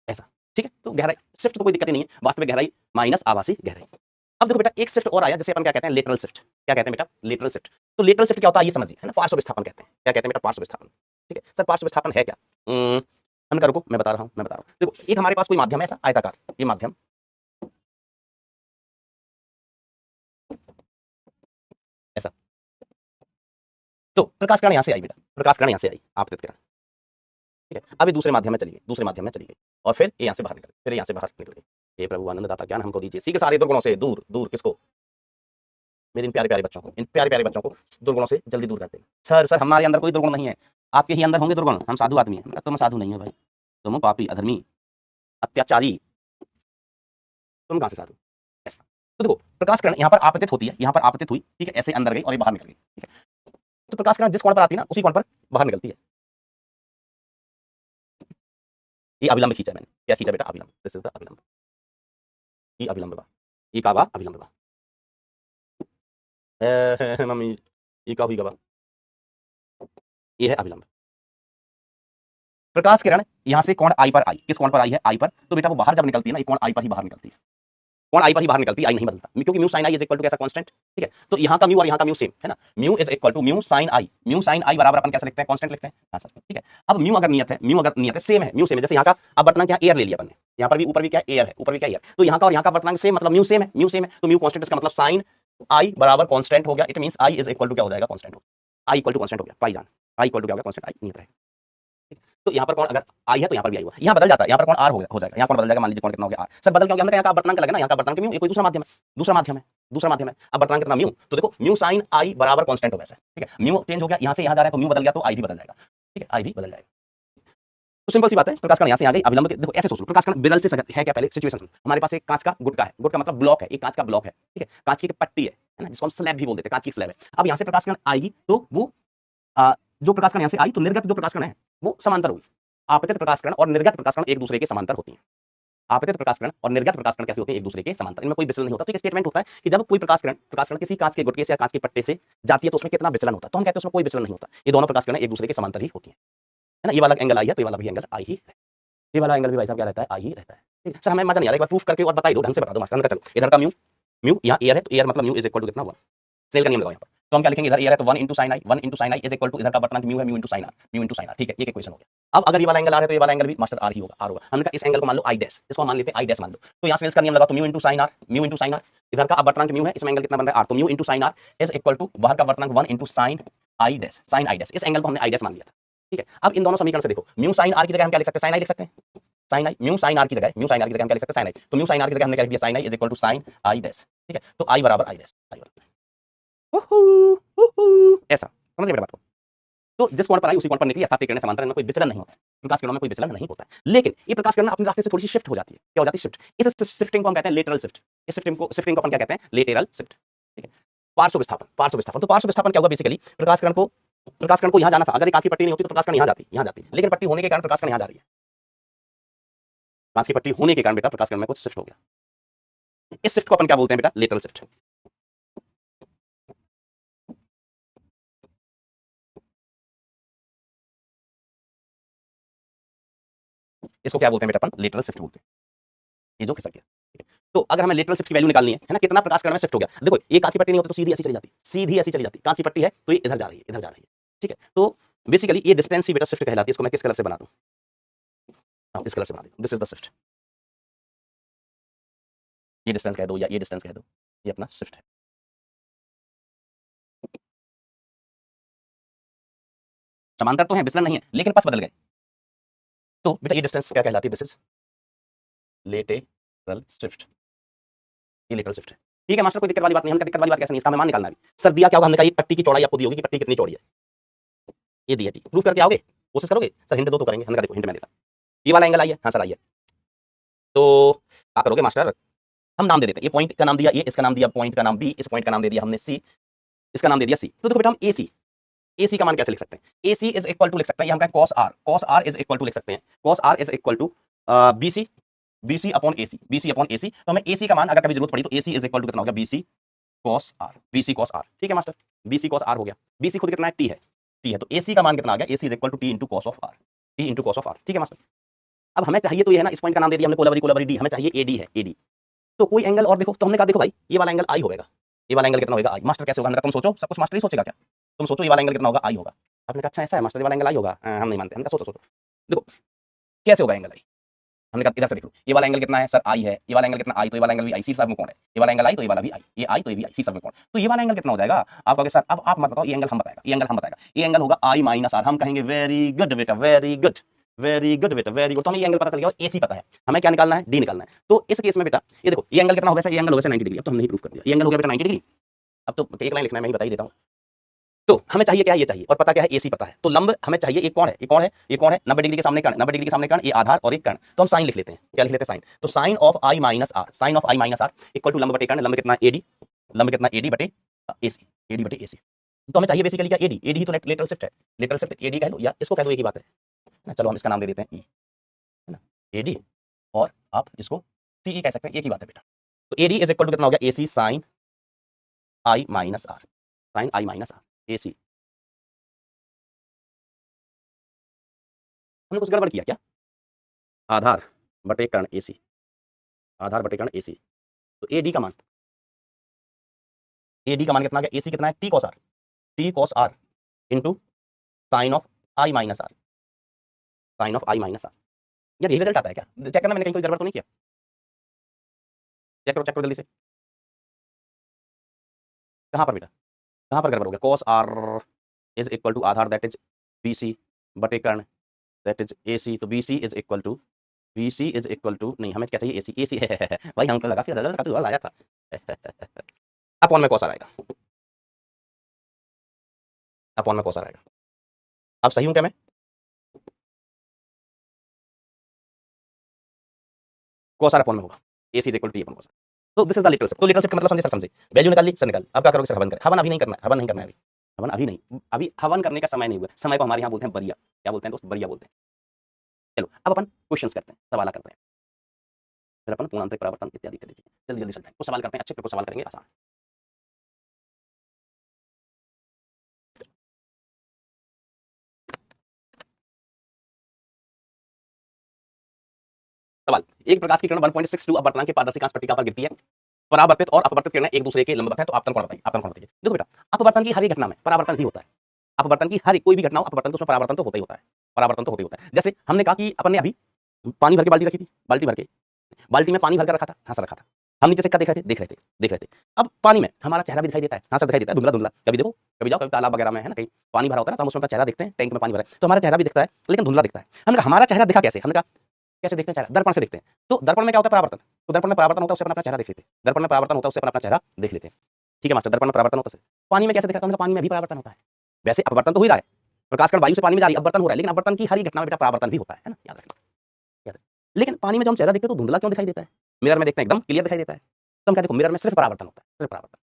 ऐसा, ठीक है। तो गहराई शिफ्ट तो कोई दिक्कत ही नहीं है, वास्तविक गहराई माइनस आभासी गहराई। अब देखो बेटा एक शिफ्ट और आया, जैसे अपन क्या कहते हैं, लेटरल शिफ्ट, क्या कहते हैं बेटा, लेटरल शिफ्ट। तो लेटरल शिफ्ट क्या होता है ये समझिए, है ना, पार्श्व विस्थापन कहते हैं, क्या कहते हैं बेटा, पार्श्व विस्थापन, ठीक है। सर पार्श्व विस्थापन है क्या, हमने रुको मैं बता रहा हूँ, देखो एक हमारे पास कोई माध्यम है ऐसा आयताकार, ये माध्यम ऐसा, तो प्रकाश किरण यहाँ से आई बेटा, प्रकाश किरण यहाँ से आई, आपतित किरण, ठीक है। अब ये दूसरे माध्यम में चली गई, दूसरे माध्यम में चली गई, और फिर ये यहाँ से बाहर निकल गई, फिर यहाँ से बाहर निकल गई। हे प्रभु आनंददाता ज्ञान हमको दीजिए, सीखे सारे दुर्गुणों से दूर दूर, किसको, मेरे इन प्यारे प्यारे बच्चों को, इन प्यारे प्यारे बच्चों को दुर्गुणों से जल्दी दूर करते हैं। सर हमारे अंदर कोई दुर्गुण नहीं है, आपके ही अंदर होंगे दुर्गुण, हम साधु आदमी हैं, तुम साधु नहीं हो भाई, तुम पापी, अधर्मी, अत्याचारी, तुम कहाँ से साधु, ऐसा। तो देखो प्रकाश किरण यहाँ पर आपतित होती है, यहाँ पर आपतित हुई, ठीक है, ऐसे अंदर गई और ये बाहर निकल गई, ठीक है। तो प्रकाश किरण जिस कोण पर आती है ना, उसी कोण पर बाहर निकलती है, ये अभिलंब खींचा मैंने, क्या खींचा बेटा? अभिलंब। दिस इज द अभिलंब, ये अभिलंब बा, ये का बा? अभिलंब बा। मम्मी ये का हुई का बा? ये है अभिलंब। प्रकाश किरण यहां से कोण आई पर आई, किस कोण पर आई है? आई पर। तो बेटा वो बाहर जब निकलती है ना, ये कोण आई पर ही बाहर निकलती है, कोण आई पर ही बाहर निकलती है, आई नहीं बदलता, क्योंकि mu sine i is equal to कैसा? कांस्टेंट। ठीक है, तो यहाँ का म्यू और यहाँ का म्यू सेम है ना, mu is equal to mu sine I, mu sine I बराबर अपन कैसे लिखते हैं? कांस्टेंट लिखते हैं। हाँ सर, ठीक है। अब म्यू अगर नियत है, म्यू अगर नियत है, सेम है, म्यू सेम है, जैसे यहाँ का अब वर्तनांक क्या एयर ले लिया अपन ने, यहाँ पर भी ऊपर भी क्या एयर है, ऊपर भी क्या एयर, तो यहाँ का और यहाँ का वर्तनांक सेम, मतलब म्यू सेम है, म्यू सेम है, तो म्यू कांस्टेंट, इसका मतलब साइन आई बराबर कांस्टेंट हो गया। It means i is equal to क्या हो जाएगा? कांस्टेंट हो, आई इक्वल टू कांस्टेंट हो गया, पाई जान, आई इक्वल टू क्या हो गया? कांस्टेंट, आई नियत है। तो यहाँ पर कौन अगर आई है तो यहाँ पर भी आई हुआ, यहाँ बदल जाता है, यहाँ पर कौन आर हो जाएगा, यहाँ कौन बदल जाएगा? मान लीजिए कौन कितना हो गया? आर। सर बदल क्यों गया? हमने कहा यहाँ का वर्तनांक लगा ना, यहाँ का वर्तनांक म्यू, ये कोई दूसरा माध्यम है, दूसरा माध्यम है, दूसरा माध्यम है। अब वर्तनांक कितना? म्यू, तो देखो म्यू साइन आई बराबर कांस्टेंट हो गया, ठीक है, म्यू चेंज हो गया, यहाँ से यहाँ जा रहा है तो म्यू बदल गया, तो आई भी बदल जाएगा, ठीक है, आई भी बदल जाएगा। तो सिंपल सी बात है, प्रकाश कण यहाँ से आ गई, अभिलंब के, देखो ऐसे सोचो, प्रकाश कण बिरल से सजग है क्या? पहले सिचुएशन, हमारे पास एक कांच का गुटका है, गुटका मतलब ब्लॉक है, एक कांच का ब्लॉक है, ठीक है, कांच की एक पट्टी है ना, जिसको हम स्लैब भी बोल देते हैं, कांच की स्लैब है। अब यहाँ से प्रकाश कण आएगी तो वो जो प्रकाश कण यहाँ से आई तो निर्गत जो प्रकाश कण है वो समांतर होगी। आपतित प्रकाश कण और निर्गत प्रकाश कण एक दूसरे के समांतर होती हैं। आपतित प्रकाश कण और निर्गत प्रकाश कण कैसे होते हैं? एक दूसरे के समांतर, इनमें कोई विचलन नहीं होता। तो एक स्टेटमेंट होता है कि जब कोई प्रकाश कण किसी कांच के गुटके से या कांच की पट्टे से जाती है तो उसमें कितना विचलन होता है, तो हम कहते हैं उसमें कोई विचलन नहीं होता, ये दोनों प्रकाश कण एक दूसरे के समांतर ही होती है ना। ये वाला एंगल आई है तो ये वाला भी एंगल आई ही है, ये वाला एंगल भी भाई साहब क्या रहता है? आई ही रहता है। ठीक है सर, हमें मजा नहीं आ रहा, एक बार प्रूफ करके और बता दो, ढंग से बता दो मास्टर। चलो इधर का म्यू, म्यू यहाँ एयर है तो एयर मतलब म्यू इज इक्वल टू कितना? 1। सेल का नियम लगाओ यहाँ पर, तो हम क्या लिखेंगे? इधर एयर है तो 1 into sine i, 1 into sine i is equal to इधर का वर्तनांक म्यू है, mu into sine r, mu into sine r. ठीक है, ये क्वेश्चन हो गया। अब अगर ये वाला एंगल आ रहा है तो ये वाला एंगल भी मास्टर आर ही होगा, आर होगा। हमने कहा इस एंगल को मान लो आई डैश, इसको मान लेते हैं आई डैश मान लो, तो यहाँ सेल्स का नियम लगाओ, तो mu into sine r, mu into sine r, इधर का अब वर्तनांक म्यू है, इसमें एंगल कितना बन रहा है? आर, तो mu into sine are is equal to बाहर का वर्तनांक 1 into sine i dash, sine i dash, इस एंगल को हमने आई डैश मान लिया था। ठीक है, अब इन दोनों समीकरण से देखो, म्यू साइन आर की जगह हम क्या लिख सकते हैं? साइन आई लिख सकते हैं, साइन आई, म्यू साइन आर की जगह, म्यू साइन आर की जगह हम क्या लिख सकते हैं? साइन आई, तो म्यू साइन आर की जगह हमने क्या लिख दिया? Sine i is equal to sine i dash. ठीक है, तो आई बराबर आई डैश, आई बराबर ऐसा समझ गए बात को। तो जिस कोण पर आई उसी कोण पर निकली, यथार्थ किरणें समांतर, इनमें कोई विचलन नहीं होता है, प्रकाश किरणों में कोई विचलन नहीं होता है। लेकिन ये प्रकाश किरण अपने रास्ते से थोड़ी सी शिफ्ट हो जाती है, क्या हो जाती है? शिफ्ट। इस शिफ्टिंग को हम कहते हैं लेटरल शिफ्ट, इस शिफ्टिंग को अपन क्या कहते हैं? Lateral shift. ठीक है, पार्श्व विस्थापन, पार्श्व विस्थापन, तो पार्श्व विस्थापन क्या होगा? बेसिकली प्रकाश कण को यहाँ जाना था, अगर कांच की पट्टी नहीं होती तो प्रकाश कण यहाँ जाती, लेकिन पट्टी होने के कारण प्रकाश कण यहाँ जा रही है, कांच की पट्टी होने के कारण बेटा प्रकाश कण में कुछ शिफ्ट हो गया। इस शिफ्ट को अपन क्या बोलते हैं बेटा? Lateral shift. इसको क्या बोलते हैं बेटा? अपन लेटरल शिफ्ट बोलते हैं, ये जो खिसक गया। तो अगर हमें लेटरल शिफ्ट की वैल्यू निकालनी है ना, कितना प्रकाश कण में शिफ्ट हो गया। देखो ये कांच की पट्टी नहीं होती तो सीधी ऐसी चली जाती, सीधी ऐसी चली जाती, कांच की पट्टी है तो ये इधर जा रही है, इधर जा रही है। ठीक है, तो बेसिकली ये डिस्टेंस ही बेटा शिफ्ट कहलाती है। इसको मैं किस कलर से बना दूं? इस कलर से बना दूं, दिस इज द शिफ्ट। ये डिस्टेंस कह दो या ये डिस्टेंस कह दो, ये अपना शिफ्ट है। समांतर तो है, विचलन नहीं है, लेकिन पथ बदल गए, तो बेटा ये डिस्टेंस क्या कहलाती है? दिस इज लेटरल शिफ्ट, ये लेटरल शिफ्ट है। ठीक है मास्टर, कोई दिक्कत वाली बात नहीं। हमने दिक्कत वाली बात कैसे नहीं, इसका हमें मान निकालना है। सर दिया क्या होगा? हमने कहा ये पट्टी की चौड़ाई आपको दी होगी कि पट्टी कितनी चौड़ी है, ये दी है। ठीक, प्रूफ करके आओगे, कोशिश करोगे? सर हिंट दो तो करेंगे। हमने कहा देखो हिंट मैं देता, ये वाला एंगल आई है, हाँ सर आई है, तो आप करोगे मास्टर, हम नाम दे देते हैं, ये पॉइंट का नाम दिया, ये इसका नाम दिया, पॉइंट का नाम बी, इस पॉइंट का नाम दे दिया हमने सी, इसका नाम दे दिया सी। तो देखो बेटा हम AC का मान कैसे लिख सकते हैं? AC इज इक्वल टू लिख सकते हैं, हम कहें cos r, cos r is equal to लिख सकते हैं, cos r is equal to BC upon AC, BC upon AC। तो हमें AC का मान अगर कभी जरूरत पड़ी तो AC इज इक्वल टू कितना हो गया? BC cos r, BC cos r। ठीक है मास्टर, BC cos r हो गया, BC खुद कितना है? T है, तो AC का मान कितना आ गया? AC is equal to T into cos of r, T into cos of r। ठीक है मास्टर, अब हमें चाहिए तो ये है ना, इस पॉइंट का नाम दे दिया हमने, कोलबरी D, हमें चाहिए AD है, AD। तो कोई एंगल और देखो, तो हमने कहा देखो भाई ये वाला एंगल आई होगा, ये वाला एंगल कितना होगा? आई। मास्टर कैसे होगा? हमने कहा तुम सोचो, सब कुछ मास्टर ही सोचेगा क्या? तुम सोचो ये वाला एंगल कितना होगा? आई होगा। आपने कहा अच्छा ऐसा है मास्टर, ये वाला एंगल आई होगा, हम नहीं मानते। हमने कहा सोचो देखो कैसे होगा एंगल आई। हमने कहा इधर से देख लो, ये वाला एंगल कितना है? सर आई है, ये वाला एंगल कितना? आई, तो ये वाला एंगल भी आई, सी सब में कौन है? ये वाला एंगल आई तो ये वाला भी आई, ये आई तो ये भी आई, सी सब में कौन? तो ये वाला एंगल कितना हो जाएगा? आप कहोगे सर अब आप मत बताओ, ये एंगल हम बताएगा, ये एंगल हम बताएगा, ये एंगल होगा आई माइनस आर। हम कहेंगे वेरी गुड बेटा, वेरी गुड, वेरी गुड बेटा, वेरी गुड। तो हमें ये एंगल पता चल गया, AC पता है, हमें क्या निकालना है? D निकालना है। तो इस केस में बेटा ये देखो, ये एंगल कितना होगा? ये एंगल होगा 90 डिग्री। अब तो हमने ही प्रूफ कर दिया, ये एंगल हो गया बेटा 90 डिग्री। अब तो एक लाइन लिखना है, मैं ही बता ही देता हूँ। तो हमें चाहिए क्या? ये चाहिए, और पता क्या है? AC पता है। तो लंब हमें चाहिए, एक कौन है? ये कौन है? ये कौन है? 90 डिग्री के सामने कर्ण, 90 डिग्री के सामने कर्ण, ये आधार और एक कर्ण। तो हम साइन लिख लेते हैं, क्या लिख लेते हैं? साइन। तो sine of i minus r, sine of i minus r equal to लंब बटे कर्ण, लंब कितना? AD, लंब कितना? AD बटे AC, AD बटे AC। तो हमें चाहिए बेसिकली क्या? AD, AD ही तो लेटरल शिफ्ट है, लेटरल शिफ्ट AD कह लो या इसको कह दो, एक ही बात है ना। चलो हम इसका नाम दे देते हैं E, है ना। AD और आप इसको CE कह सकते हैं, एक ही बात है बेटा। तो AD इज इक्वल टू कितना हो गया, AC sine I minus R, sine I minus R, AC। हमने कुछ गड़बड़ किया क्या? आधार बटे कर्ण AC, आधार बटे कर्ण AC। तो AD का मान, AD का मान कितना आ गया, AC कितना है, T cos R, T cos R into sine of I minus R, sine of I minus R। यार यही रिजल्ट आता है क्या? चेक करना, मैंने कहीं कोई गड़बड़ तो नहीं किया? चेक करो जल्दी से। कहाँ पर बेटा, कहाँ पर गड़बड़ हो गया? cos R is equal to आधार दैट इज BC बटे कर्ण दैट इज AC। तो BC is equal to, BC is equal to, नहीं हमें क्या चाहिए, AC, AC है भाई, हम तो लगा फिर आया था अपॉन में cos R आएगा, अपॉन में cos R आएगा। अब सही हूं क्या मैं? cos R अपॉन में होगा, AC is equal to T upon cos R। तो this is the little step. तो लिटिल स्टेप का मतलब समझे सर, समझे? वैल्यू निकाल ली सर, निकाल। अब क्या करोगे सर, हवन करें। हवन अभी नहीं करना है, हवन नहीं करना है अभी, हवन अभी नहीं, अभी हवन करने का समय नहीं हुआ। समय को हमारे यहाँ बोलते हैं बरिया। क्या बोलते हैं दोस्त? बरिया बोलते हैं। चलो अब अपन क्वेश्चंस करते हैं, सवाल करते हैं, फिर अपन पूर्णांक परावर्तन इत्यादि कर दीजिए। जल्दी जल्दी चलते हैं, कुछ सवाल करते हैं, अच्छे कुछ सवाल करेंगे आसान। सवाल, एक प्रकाश की किरण 1.62 अपवर्तनांक के पारदर्शी कांच पट्टिका पर गिरती है। परावर्तित और अपवर्तित किरणें एक दूसरे के लंबवत है, तो आपतन कोण बताइए। आपतन कोण बताइए। देखो बेटा, अपवर्तन की हर एक घटना में परावर्तन ही होता है। अपवर्तन की हर कोई भी घटना हो, अपवर्तन तो उसमें परावर्तन तो होता ही होता है, परावर्तन तो होता ही होता है। जैसे हमने कहा कि अपन ने अभी पानी भर के बाल्टी रखी थी, बाल्टी भर के, बाल्टी में पानी भरकर रखा था, हाँ सर रखा था। हम नीचे से क्या देख रहे थे, देख रहे थे, देख रहे थे। अब पानी में हमारा चेहरा भी दिखाई देता है, हाँ सर दिखाई देता है, धुंधला धुंधला। कभी देखो, कभी जाओ, कभी तालाब वगैरह में है ना, कहीं पानी भरा होता है ना, तो हम उसमें अपना चेहरा देखते हैं, टैंक में पानी भरा है तो हमारा चेहरा भी दिखता है, लेकिन धुंधला दिखता है। हमने कहा हमारा चेहरा दिखा कैसे? हमने कहा कैसे देखते हैं चेहरा? दर्पण से देखते हैं। तो दर्पण में क्या होता है, परावर्तन। तो दर्पण में परावर्तन होता है, उससे अपना चेहरा देख लेते हैं। दर्पण में परावर्तन होता है, उससे अपना चेहरा देख लेते हैं। ठीक है मास्टर, दर्पण में परावर्तन होता है। पानी में कैसे दिखता है? पानी में भी परावर्तन होता है। वैसे अपवर्तन तो हो ही रहा है, प्रकाश कण वायु से पानी में जा रही है, अपवर्तन हो रहा है, लेकिन अपवर्तन की हर एक घटना में बेटा परावर्तन भी होता है ना, याद रखना, याद रखना। लेकिन पानी में जब हम चेहरा देखते हैं तो धुंधला क्यों दिखाई देता है? मिरर में देखते हैं एकदम क्लियर दिखाई देता है। तो हम कहते हैं मिरर में सिर्फ परावर्तन होता है, सिर्फ परावर्तन।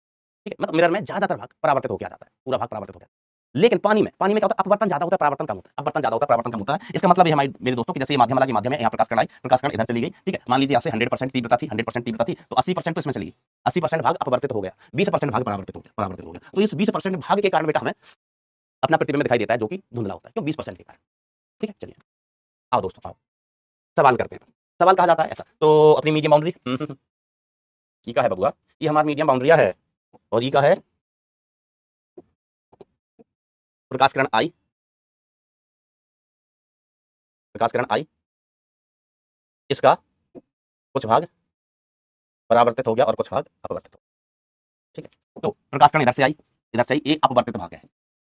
ठीक है, मतलब मिरर में ज्यादातर भाग परावर्तित होकर आ जाता है, पूरा भाग परावर्तित हो जाता है। लेकिन पानी में क्या होता है, अपवर्तन ज्यादा होता है, परावर्तन कम होता है। अपवर्तन ज्यादा होता है, परावर्तन कम होता है। इसका मतलब ये हमारे मेरे दोस्तों कि जैसे ये माध्यम वाला की माध्यम है, यहाँ प्रकाश कण आई, प्रकाश कण इधर चली गई। ठीक है, मान लीजिए यहाँ से 100% तीव्रता थी, 100% तीव्रता थी, तो 80% तो इसमें चली गई, 80% भाग अपवर्तित हो गया, 20% भाग परावर्तित हो गया, परावर्तित हो गया। तो इस 20% भाग के कारण बेटा हमें अपना प्रतिबिंब दिखाई देता है, जो कि धुंधला होता है, क्यों? 20% के कारण। ठीक है, चलिए आओ दोस्तों, आओ सवाल करते हैं। सवाल कहा जाता है ऐसा, तो अपनी मीडियम बाउंड्री ई का है बबुआ, ये हमारी मीडियम बाउंड्रिया है, और ई का है प्रकाश किरण आई, प्रकाश किरण आई, इसका कुछ भाग परावर्तित हो गया और कुछ भाग अपवर्तित हो गया। ठीक है, तो प्रकाश किरण इधर से आई, इधर से आई, एक अपवर्तित भाग है,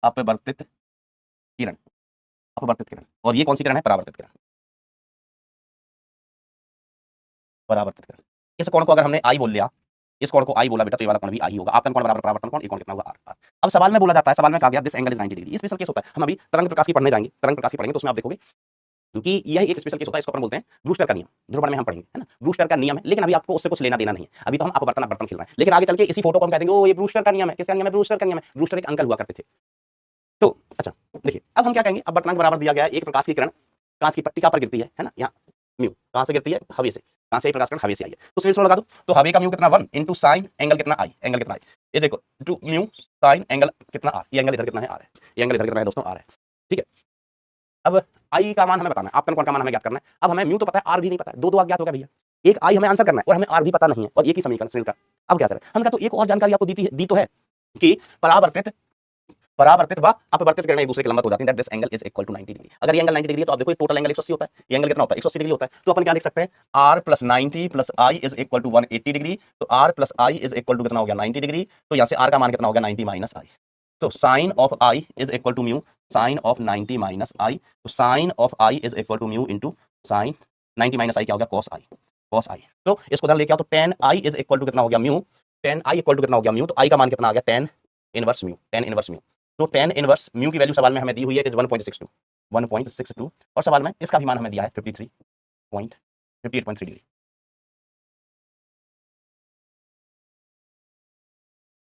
अपवर्तित किरण, अपवर्तित किरण। और ये कौन सी किरण है? परावर्तित किरण, परावर्तित किरण। इस कोण को अगर हमने आई बोल लिया, इस कोण को आई बोला बेटा, तो ये वाला कोण भी आई होगा। आपतन कोण बराबर परावर्तन कोण, ये कोण कितना होगा? आर। अब सवाल में बोला जाता है, सवाल में कहा गया दिस एंगल इज 90 डिग्री। ये स्पेशल केस होता है, हम अभी तरंग प्रकाश की पढ़ने जाएंगे, तरंग प्रकाश की पढ़ेंगे तो उसमें आप देखोगे क्योंकि यह एक स्पेशल केस होता है, इसको अपन बोलते हैं ब्रूस्टर का नियम। ध्रुवण में हम पढ़ेंगे, है ना, ब्रूस्टर का नियम है, लेकिन अभी आपको उससे कुछ लेना देना नहीं है। अभी तो हम अपवर्तन अपवर्तन खेल रहे हैं, लेकिन आगे चल के इसी फोटो को हम कह देंगे ओ ये ब्रूस्टर का नियम है। किसका नियम है? ब्रूस्टर का नियम है। ब्रूस्टर एक अंकल हुआ करते थे। तो अच्छा देखिए, अब हम क्या कहेंगे, अपवर्तनांक बराबर दिया गया है, एक प्रकाश की किरण कांच की पट्टिका पर गिरती है ना, यहाँ म्यू कहाँ से गिरती है? हवा से। कहाँ से? प्रकाश किरण हवा से आई है, तो सिर्फ लगा दो, तो हवा का म्यू कितना 1 इंटू साइन एंगल कितना आई, एंगल कितना I is equal to mu sine angle कितना आर। ये एंगल इधर कितना है? आर है। ये एंगल इधर कितना है दोस्तों? आर है। ठीक है, अब आई का मान हमें बताना है, आपतन कोण का मान हमें ज्ञात करना है। अब हमें म्यू तो पता है, आर भी नहीं पता है, दो दो अज्ञात हो गया भैया। एक आई हमें आंसर करना है और हमें आर भी पता नहीं है, और एक ही समीकरण श्रेणी का। अब क्या करें? हम कहा तो एक और जानकारी आपको दी तो है कि परावर्तित, परावर्तित व अपवर्तित किरणें एक दूसरे के लंबवत हो जाती हैं, that this angle is equal to 90 degree. अगर ये एंगल 90 डिग्री है तो आप देखो टोटल एंगल 180 होता है। ये एंगल कितना होता है? 180 डिग्री होता है। तो अपन क्या लिख सकते हैं? r plus 90 plus i is equal to 180 degree. तो r plus i is equal to कितना हो गया? 90 डिग्री। तो यहाँ से r का मान कितना हो गया? 90 माइनस आई। तो sine of I is equal to mu sine of 90 minus I. तो sine of I is equal to mu into sine 90 minus I क्या हो गया? Cos I, cos I. तो इसको उधर लेके आओ, तो tan I is equal to कितना हो गया? Mu. Tan I equal to कितना हो गया? म्यू। तो आई का मान कितना आ गया? Tan inverse mu, tan inverse mu. तो टेन इनवर्स म्यू की वैल्यू सवाल में हमें दी हुई है, इज 1.62, 1.62, और सवाल में इसका भी मान हमें दिया है 58.3 degree.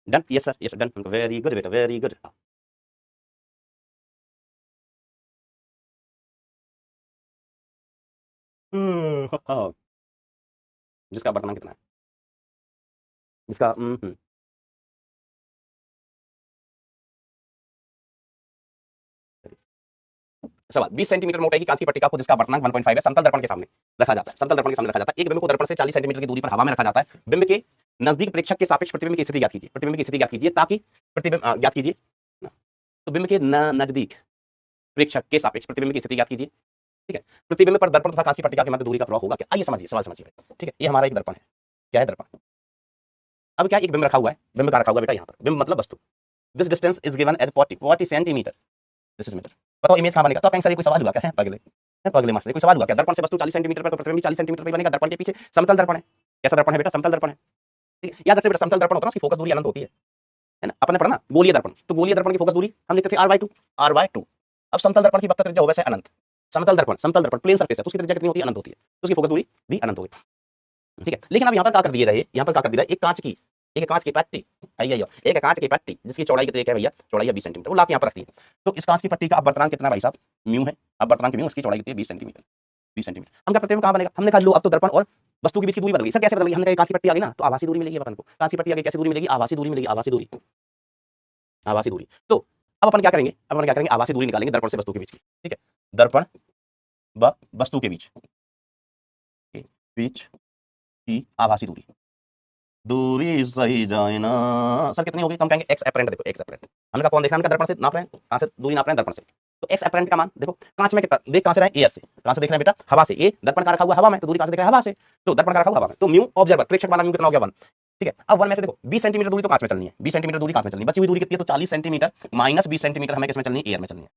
Done? Yes sir, yes done. Very good बेटा, वेरी गुड। जिसका वर्तमान कितना है, जिसका सवाल 20 सेंटीमीटर मोटाई की कांच की पट्टिका को जिसका वर्तमान 1.5 है समतल दर्पण के सामने रखा जाता है, समतल दर्पण के सामने रखा जाता है। एक बिंब को दर्पण से 40 सेंटीमीटर की दूरी पर हवा में रखा जाता है। बिंब के नजदीक प्रेक्षक के सापेक्ष प्रतिबिंब की स्थिति ज्ञात कीजिए, प्रतिबिंब की स्थिति ज्ञात कीजिए ताकि प्रतिबिंब ज्ञात कीजिए। तो बिंब के नजदीक प्रेक्षक के सापेक्ष प्रतिबिंब की स्थिति ज्ञात कीजिए। ठीक है, प्रतिबिंब पर दर्पण तथा कांच की पट्टिका के मध्य दूरी का प्रभाव होगा क्या? आइए समझिए, सवाल समझिए। ठीक है, ये हमारा एक दर्पण है। क्या है दर्पण? अब क्या एक बिंब रखा हुआ है, बिंब का रखा हुआ है बेटा यहाँ पर, बिंब मतलब वस्तु। This distance is given as 40 centimetre, this is metre. बताओ इमेज कहां बनेगा? तो आप कहेंगे सर ये कोई सवाल हुआ क्या? है पगले मास्टर, कोई सवाल हुआ क्या? दर्पण से वस्तु 40 सेंटीमीटर पर, तो प्रतिबिंब भी 40 सेंटीमीटर पर बनेगा। दर्पण के पीछे समतल दर्पण है। कैसा दर्पण है बेटा? समतल दर्पण है। ठीक है, याद रखिए बेटा, समतल दर्पण होता है ना, उसकी फोकस दूरी अनंत होती है ना। अपन ने पढ़ा ना गोलीय दर्पण, तो गोलीय दर्पण की फोकस दूरी हम लिखते थे r/2। अब समतल दर्पण की वक्र त्रिज्या वैसे अनंत। समतल दर्पण प्लेन सरफेस है, तो उसकी त्रिज्या कितनी होती है? अनंत होती है, तो उसकी फोकस दूरी भी अनंत होगी। ठीक है, लेकिन अब यहाँ पर क्या कर दिए रहे, यहाँ पर क्या कर दिया एक कांच की पट्टी, आइए एक कांच की पट्टी जिसकी चौड़ाई कितनी है भैया? चौड़ाई है 20 सेंटीमीटर, वो ला के यहाँ पर रखती है। तो इस कांच की पट्टी का अब वर्तमान कितना भाई साहब? म्यू है। अब वर्तमान की म्यू, उसकी चौड़ाई कितनी है? 20 सेंटीमीटर। 20 सेंटीमीटर हम क्या करते हैं, कहाँ बनेगा? हमने कहा लो अब तो दर्पण और वस्तु के बीच की दूरी बदल गई। सर कैसे बदल गई? हमने कहा कांच की पट्टी आ गई ना, तो आभासी दूरी मिलेगी अपन को। कांच की पट्टी आ गई, कैसी दूरी मिलेगी? आभासी दूरी मिलेगी, आभासी दूरी, आभासी दूरी। तो अब अपन क्या करेंगे? आभासी दूरी निकालेंगे दर्पण से वस्तु के बीच की। ठीक है, दर्पण व वस्तु के बीच की आभासी दूरी सही जाए ना सर कितनी होगी? तो हम कहेंगे एक्स एपरेंट। देखो एक्स एपरेंट हमने कहा कौन देखना है? दर्पण से नाप रहे हैं, कहां से दूरी नाप रहे हैं? दर्पण से। तो एक्स एपरेंट का मान देखो, कांच में कितना देख, कहां से रहा है? एयर से। कहां से देख रहे हैं बेटा? हवा से। ए दर्पण का रखा हुआ हवा में, तो दूरी कहां से देख रहे हैं? हवा से। तो दर्पण का रखा हुआ हवा में, तो म्यू ऑब्जर्वर प्रेक्षक वाला म्यू कितना हो गया? 1। ठीक है, अब 1 में से देखो 20 सेंटीमीटर दूरी तो कांच में चलनी है, 20 सेंटीमीटर दूरी कांच में चलनी है, बची हुई दूरी कितनी है? तो 40 सेंटीमीटर माइनस 20 सेंटीमीटर हमें किसमें चलनी है? एयर में चलनी है।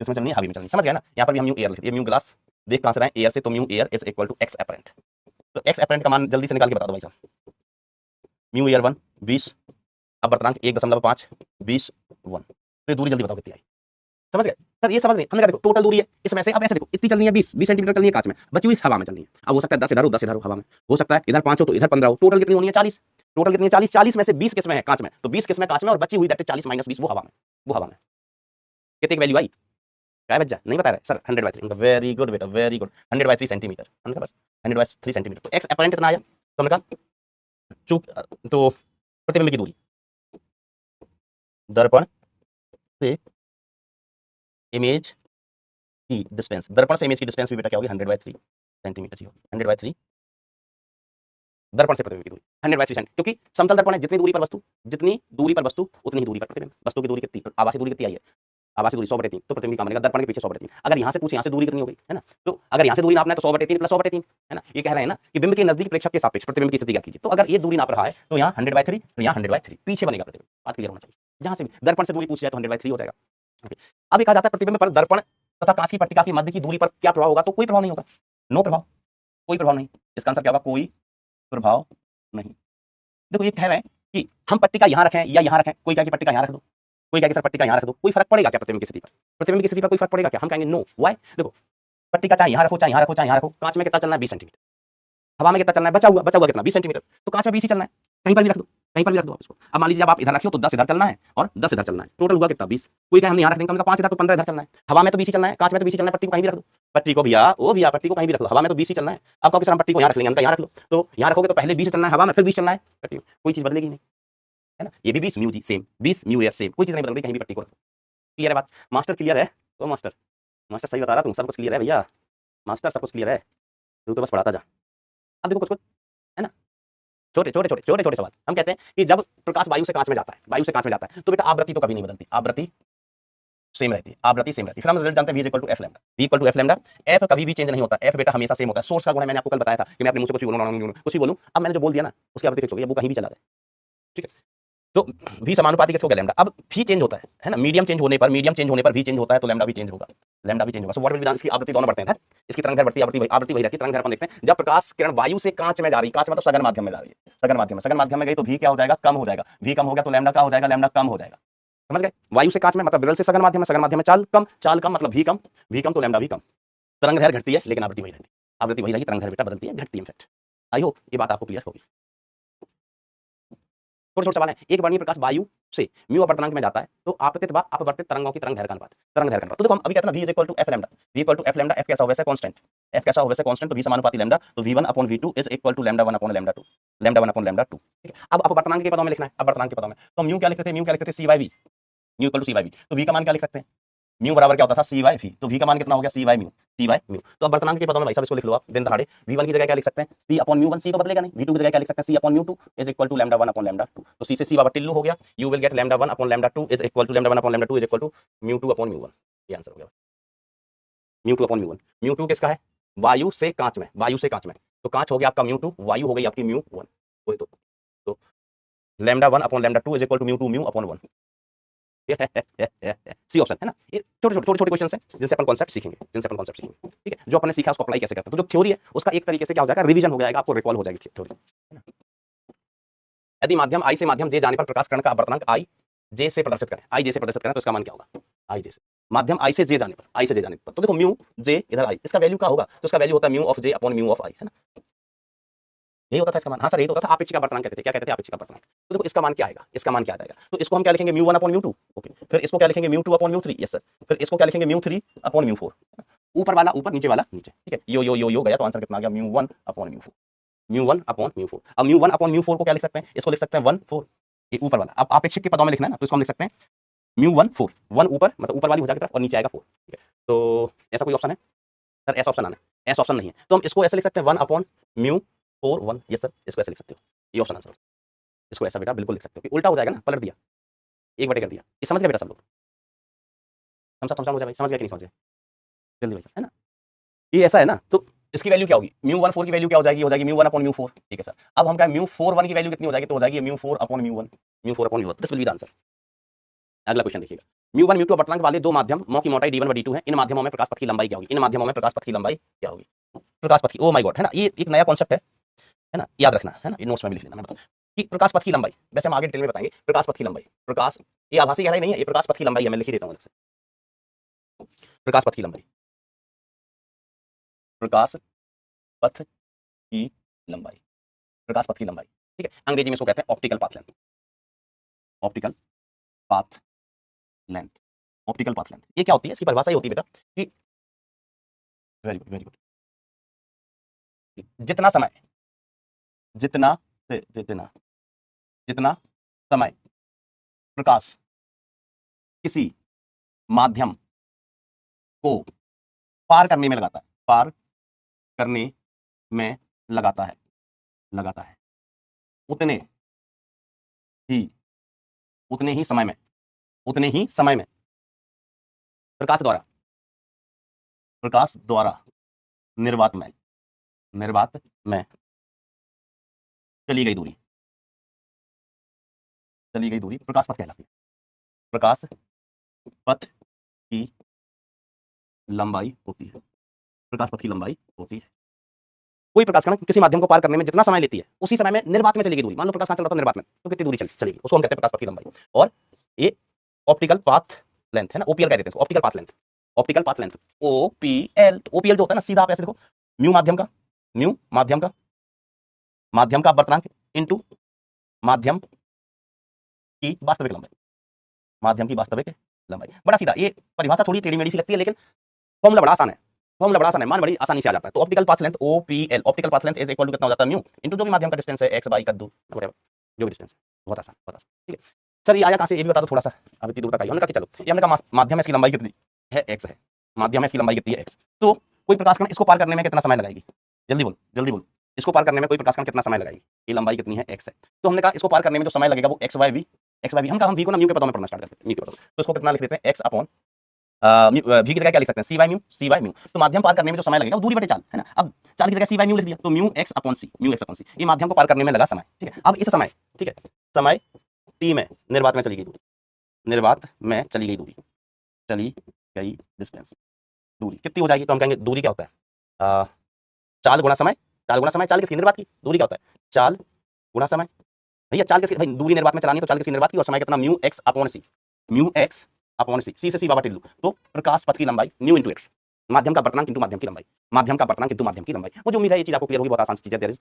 किसमें चलनी है? हवा में चलनी है। समझ गया ना? यहाँ पर भी हम म्यू एयर लिखते हैं, म्यू ग्लास देख कहां से रहा है? एयर से, तो mu air is equal to x apparent. तो एक्स एपरेंट का मान जल्दी से निकाल के बता दो भाई साहब। म्यू एयर 1 20, अब वर्तमान 1.5 20 1, तो दूरी जल्दी बताओ कितनी आई? समझ गए सर? ये समझ नहीं, हमने कहा देखो टोटल दूरी है इसमें से। अब ऐसे देखो इतनी चलनी है 20 सेंटीमीटर चलनी है कांच में, बची हुई हवा में चलनी है। अब हो सकता है 10 इधर हो 10 इधर हो हवा में, हो सकता है इधर 5 हो तो इधर 15 हो। टोटल कितनी होनी है? 40। टोटल कितनी है? 40। 40 में से 20 किसमें है? कांच में। तो 20 किसमें? कांच में। और बची हुई दैट 40 माइनस 20 वो हवा में, वो हवा में। कितनी की वैल्यू आई? क्या बच जाए? नहीं बता रहे सर? 100/3। वेरी गुड बेटा, वेरी गुड। 100/3 सेंटीमीटर, हमने बस 100/3 सेंटीमीटर। तो एक्स अपरेंट कितना आया? तो हमने कहा चूक, तो प्रतिबिंब की दूरी दर्पण से इमेज की डिस्टेंस, दर्पण से इमेज की डिस्टेंस भी बेटा क्या होगी? 100/3 सेंटीमीटर ही होगी। 100/3 दर्पण से प्रतिबिंब की दूरी 100/3 सेंटीमीटर, क्योंकि समतल दर्पण है, जितनी दूरी पर वस्तु उतनी ही दूरी पर प्रतिबिंब। वस्तु की दूरी कितनी? आभासी दूरी कितनी आई है? आभासी दूरी 100/3, तो प्रतिबिंब कहां बनेगा? दर्पण के पीछे 100/3। अगर यहां से पूछे यहाँ से दूरी कितनी हो गई है ना, तो अगर यहाँ से दूरी नापना है तो 100/3 प्लस 100/3 है ना। ये कह रहे हैं ना कि बिंब के नजदीक प्रेक्षक के सापेक्ष प्रतिबिंब की स्थिति ज्ञात कीजिए। तो अगर ये दूरी नाप रहा है तो यहाँ 100/3 और यहाँ 100/3 पीछे बनेगा प्रतिबिंब। बात क्लियर होना चाहिए। जहां से भी दर्पण से दूरी पूछ जाए तो 100/3 हो जाएगा। अब ये कहा जाता है प्रतिबिंब पर दर्पण तथा कांच की पट्टिका की मध्य की दूरी पर क्या प्रभाव होगा? तो कोई प्रभाव नहीं होगा, नो प्रभाव, कोई प्रभाव नहीं। इसका आंसर क्या होगा? कोई प्रभाव नहीं। देखो ये कह रहे हैं कि हम पट्टिका यहाँ रखें या यहाँ रखें, कोई क्या कि पट्टिका यहाँ रख दो, कोई क्या कि सर पट्टिका यहाँ रख दो, कोई फर्क पड़ेगा क्या प्रतिबिंब की स्थिति पर? प्रतिबिंब की स्थिति पर कोई फर्क पड़ेगा क्या? हम कहेंगे नो। व्हाई? देखो पट्टिका चाहे यहाँ रखो चाहे यहाँ रखो चाहे यहाँ रखो, कांच में कितना चलना है? 20 सेंटीमीटर। हवा में कितना चलना है? बचा हुआ कितना? 20 सेंटीमीटर। तो कांच में 20 ही चलना है, कहीं पर भी रख दो, कहीं पर भी रख दो आप इसको। अब मान लीजिए जब आप इधर रखियो तो 10 इधर चलना है और 10 इधर चलना है, टोटल हुआ कितना? 20। कोई कहे हमने यहाँ रख देंगे, 5 इधर तो 15 इधर चलना है। हवा में तो 20 ही चलना है, कांच में तो 20 ही चलना है। पट्टी को कहीं भी रख दो, पट्टी को भैया ओ भैया पट्टी को कहीं भी रख दो, हवा में तो 20 ही चलना है। अब कहोगे सर हम पट्टी को यहाँ रख लेंगे, हम यहाँ रख लो, तो यहाँ रखोगे तो पहले 20 चलना है हवा में, फिर 20 चलना है पट्टी में, कोई चीज बदलेगी नहीं, है ना। ये भी 20 mu G same, 20 mu air same, कोई चीज नहीं बदल रही, कहीं भी पट्टी को रखो। क्लियर है बात? मास्टर क्लियर है? तो मास्टर सही बता रहा, तुम सब कुछ क्लियर है भैया? मास्टर सब कुछ क्लियर है, तू तो बस पढ़ाता जा। अब देखो कुछ है ना, छोटे छोटे सवाल। हम कहते हैं कि जब प्रकाश वायु से कांच में जाता है, तो बेटा आवृत्ति तो कभी नहीं बदलती, आवृत्ति सेम रहती है। फिर हम रिजल्ट जानते हैं v = f लैम्डा। f कभी भी चेंज नहीं होता, f बेटा हमेशा सेम होता है। सोर्स का गुण है, मैंने आपको कल बताया था कि मैं अपने मुंह से कुछ भी बोलूं, अब मैंने जो बोल दिया ना उसकी आवृत्ति फिक्स हो गई, वो कहीं भी चला जाए। ठीक है, तो v समानुपाती किसको? लैम्डा। अब v चेंज होता है ना, मीडियम चेंज होने पर v चेंज होता है, तो लैम्डा भी चेंज होगा। So what will be the, इसकी आवृत्ति दोनों बढ़ते हैं, इसकी तरंग दैर्घ्य बढ़ती है, आवृत्ति वही रहती है। तरंग दैर्घ्य अपन देखते हैं, जब प्रकाश किरण वायु से कांच में जा रही है, कांच मतलब सघन माध्यम में जा रही है, सघन माध्यम में गई तो v क्या हो जाएगा? कम हो जाएगा। v कम हो गया तो लैम्डा क्या हो जाएगा? लैम्डा कम हो जाएगा। समझ गए? वायु से कांच में मतलब विरल से सघन माध्यम में चाल कम मतलब v कम तो लैम्डा भी कम। तरंग दैर्घ्य घटती है लेकिन आवृत्ति वही रहती है, आवृत्ति वही रहेगी, तरंग दैर्घ्य बेटा बदलती है, घटती है। इनफैक्ट आई होप ये बात आपको क्लियर होगी। छोटे सवाल है। एक वर्णीय प्रकाश वायु से म्यू अपर्तनांक में जाता है, तो आपतित व अपवर्तित तरंगों की तरंग दैर्घ्य का अनुपात। तो देखो हम अभी कहते हैं v = f लैम्डा, f कैसा हो? वैसे कांस्टेंट, एफ कैसा होगा, कांस्टेंट, तो v समानुपाती लैम्डा, तो v1 upon v2 is equal to lambda 1 upon lambda 2, lambda 1 upon lambda 2। ठीक है, अब अपवर्तनांक के पदों में लिखना है। अपवर्तनांक के पदों में तो म्यू क्या लिखते थे, म्यू क्या लिखते थे, c/v, mu equal to c/v। तो v का मान क्या लिख सकते हैं, म्यू बराबर क्या होता था, c/v। तो v का मान कितना हो गया, c/म्यू, c/म्यू। तो अब वर्तमान के पदों में भाई साहब इसको लिख लो आप दिन दहाड़े। v1 की जगह क्या लिख सकते हैं, c अपॉन म्यू1, c तो बदलेगा नहीं। v2 की जगह क्या लिख सकते हैं, c अपॉन म्यू2 is equal to lambda 1 upon lambda 2। तो c से c बराबर टिल्लू हो गया, you will get lambda 1 upon lambda 2 is equal to lambda 1 upon lambda 2 is equal to म्यू2 अपॉन म्यू1। ये आंसर हो गया, म्यू2 अपॉन म्यू1। म्यू2 किसका है, वायु से कांच में, वायु से कांच में, तो कांच हो गया आपका म्यू2, वायु हो गई आपकी म्यू1। तो lambda 1 upon lambda 2 is equal to म्यू2 म्यू अपॉन 1। सी ऑप्शन है ना। ये छोटे छोटे क्वेश्चन है जिनसे अपन कॉन्सेप्ट सीखेंगे, जिनसे अपन कॉन्सेप्ट सीखेंगे। ठीक है, जो आपने सीखा उसको अप्लाई कैसे करते हैं। तो जो थ्योरी है उसका एक तरीके से क्या हो जाएगा, रिवीजन हो जाएगा, आपको रिकॉल हो जाएगी थ्योरी, है ना। यदि माध्यम आई से माध्यम जे जाने पर प्रकाश कण का अपवर्तनांक आई जे से प्रदर्शित करें, आई जे से प्रदर्शित करें, तो इसका मान क्या होगा, आई जे से माध्यम आई से जे जाने पर, आई से जे जाने पर, तो देखो म्यू जे इधर आई, इसका वैल्यू क्या होगा, तो इसका वैल्यू होता है mu of J upon mu of I, है ना। यही होता था इसका मान। हाँ सर यही होता था, अपेक्षिक अपवर्तनांक कहते थे। क्या कहते थे, अपेक्षिक अपवर्तनांक। तो देखो इसका मान क्या आएगा, इसका मान क्या आ जाएगा, तो इसको हम क्या लिखेंगे, म्यू 1 अपॉन म्यू 2। ओके, फिर इसको क्या लिखेंगे, mu 2 upon mu 3। Yes sir. फिर इसको क्या लिखेंगे, म्यू 3 अपॉन म्यू 4। ऊपर वाला ऊपर, नीचे वाला नीचे। ठीक है, यो गया, तो आंसर कितना आ गया, mu 1 upon mu 4, mu 1 upon mu 4। अब म्यू 1 अपॉन म्यू 4 को क्या लिख सकते हैं, इसको लिख सकते हैं 1 4, ये ऊपर वाला। अब अपेक्षिक के पदों में लिखना है ना, तो इसको हम लिख सकते हैं म्यू 1 4, 1 ऊपर मतलब ऊपर वाली भुजा की तरफ और नीचे आएगा 4। ठीक है, तो ऐसा कोई ऑप्शन है सर, ऐसा ऑप्शन आना है, ऐसा ऑप्शन नहीं है, तो हम इसको ऐसे लिख सकते हैं 1 अपॉन म्यू 4 1। यस सर, इसको ऐसे लिख सकते हो, ये ऑप्शन आंसर। इसको ऐसा बेटा बिल्कुल लिख सकते हो कि उल्टा हो जाएगा ना, पलट दिया, एक बटे कर दिया। ये समझ गए बेटा सब लोग, समझा हो जाए भाई, समझ गया कि नहीं समझ गए, जल्दी भाई, है ना। ये ऐसा है ना, तो इसकी वैल्यू क्या होगी, म्यू 1 4 की वैल्यू क्या हो जाएगी म्यू 1 अपॉन म्यू 4। ठीक है सर, अब हम क्या म्यू 4 1 की वैल्यू कितनी हो जाएगी, तो हो जाएगी mu 4 upon mu 1, mu 4 upon mu 1। This will be the answer. अगला क्वेश्चन देखिएगा, म्यू 1 म्यू 2 अपवर्तनांक वाले दो माध्यम मौ की मोटाई d1 व d2 है, इन माध्यमों में प्रकाश पथ की लंबाई क्या होगी, इन माध्यमों में प्रकाश पथ की लंबाई क्या होगी, प्रकाश पथ की, ओ माय गॉड, है ना, ये एक नया कॉन्सेप्ट है ना, याद रखना है ना, ये नोट्स में भी लिख लेना। मैं बताऊं कि प्रकाश पथ की लंबाई, वैसे हम आगे डिटेल में बताएंगे प्रकाश पथ की लंबाई। प्रकाश, ये आभासी गहराई नहीं है, ये प्रकाश पथ की लंबाई है, मैं लिख ही देता हूं अलग से। प्रकाश पथ की लंबाई, प्रकाश पथ की लंबाई, प्रकाश पथ की लंबाई। ठीक है, अंग्रेजी में इसको कहते हैं optical path length, optical path length, optical path length. ये क्या होती है, इसकी परिभाषा ये होती है बेटा कि वेरी गुड वेरी गुड, जितना समय, जितना जितना जितना समय प्रकाश किसी माध्यम को पार करने में लगाता है, पार करने में लगाता है उतने ही उतने ही समय में प्रकाश द्वारा निर्वात में चली गई दूरी प्रकाश पथ कहलाती है। प्रकाश पथ की लंबाई होती है, प्रकाश पथ की लंबाई होती है। कोई प्रकाश कण किसी माध्यम को पार करने में जितना समय लेती है, उसी समय में निर्वात में चलेगी दूरी। मान लो प्रकाश कण चल रहा था निर्वात में, तो कितनी दूरी चलेगी, उसको हम कहते हैं प्रकाश पथ की लंबाई। और ये ऑप्टिकल पाथ लेंथ है ना, ओपीएल कह देते हैं, optical path length, optical path length, OPL. तो ओपीएल जो होता है ना, सीधा आप ऐसे देखो, म्यू माध्यम का अपवर्तनांक इनटू माध्यम की वास्तविक लंबाई, माध्यम की वास्तविक लंबाई। बड़ा सीधा, ये परिभाषा थोड़ी टेढ़ी मेढ़ी सी लगती है, लेकिन फॉर्मूला बड़ा आसान है, मान बड़ी आसानी से आ जाता है। तो optical path length OPL, optical path length is equal to कितना हो जाता है, म्यू इनटू जो भी माध्यम का डिस्टेंस है, एक्स बाई कद्दू व्हाटएवर, जो भी डिस्टेंस है। बहुत आसान, बहुत आसान। ठीक है सर, ये आया कहां से, ये भी बता दो थोड़ा सा, अब इतनी दूर तक आई। हमने कहा कि चलो, ये हमने कहा माध्यम है, इसकी लंबाई कितनी है, एक्स है, माध्यम है, इसकी लंबाई कितनी है, एक्स। तो कोई प्रकाश कण इसको पार करने में कितना समय लगाएगी, जल्दी बोल, इसको पार करने में कोई प्रकाश कण कितना समय लगाएगी, ये लंबाई कितनी है, एक्स है। तो हमने कहा इसको पार करने में जो समय लगेगा वो एक्स वाई वी, हम वी को ना म्यू के पदों में पढ़ना स्टार्ट करते हैं, म्यू के पदों में। तो इसको कितना लिख देते हैं, एक्स अपॉन वी की जगह क्या लिख सकते हैं, सी बाई म्यू। तो माध्यम पार करने में जो समय लगेगा वो दूरी बटे चाल, है ना। अब चाल की जगह सी बाई म्यू लिख दिया, तो म्यू एक्स अपॉन सी, ये माध्यम को पार करने में लगा समय। ठीक है, अब इस समय, ठीक है, समय टी में निर्वात में चली गई डिस्टेंस, दूरी कितनी हो जाएगी, तो हम कहेंगे दूरी क्या होता है, चाल गुणा समय, चाल किसकी, निर्वात की। दूरी क्या होता है, चाल गुणा समय। भैया चाल किसकी, भाई दूरी निर्वात में चलानी है तो चाल किसकी, निर्वात की। और समय कितना, म्यू एक्स अपॉन सी, सी से सी बाबा टिल्लू। तो प्रकाश पथ की लंबाई न्यू इंटू एक्स, माध्यम का अपवर्तनांक इंटू माध्यम की लंबाई, माध्यम का अपवर्तनांक इंटू माध्यम की लंबाई। मुझे उम्मीद है ये चीज आपको क्लियर होगी, बहुत आसान चीज है, देयर इज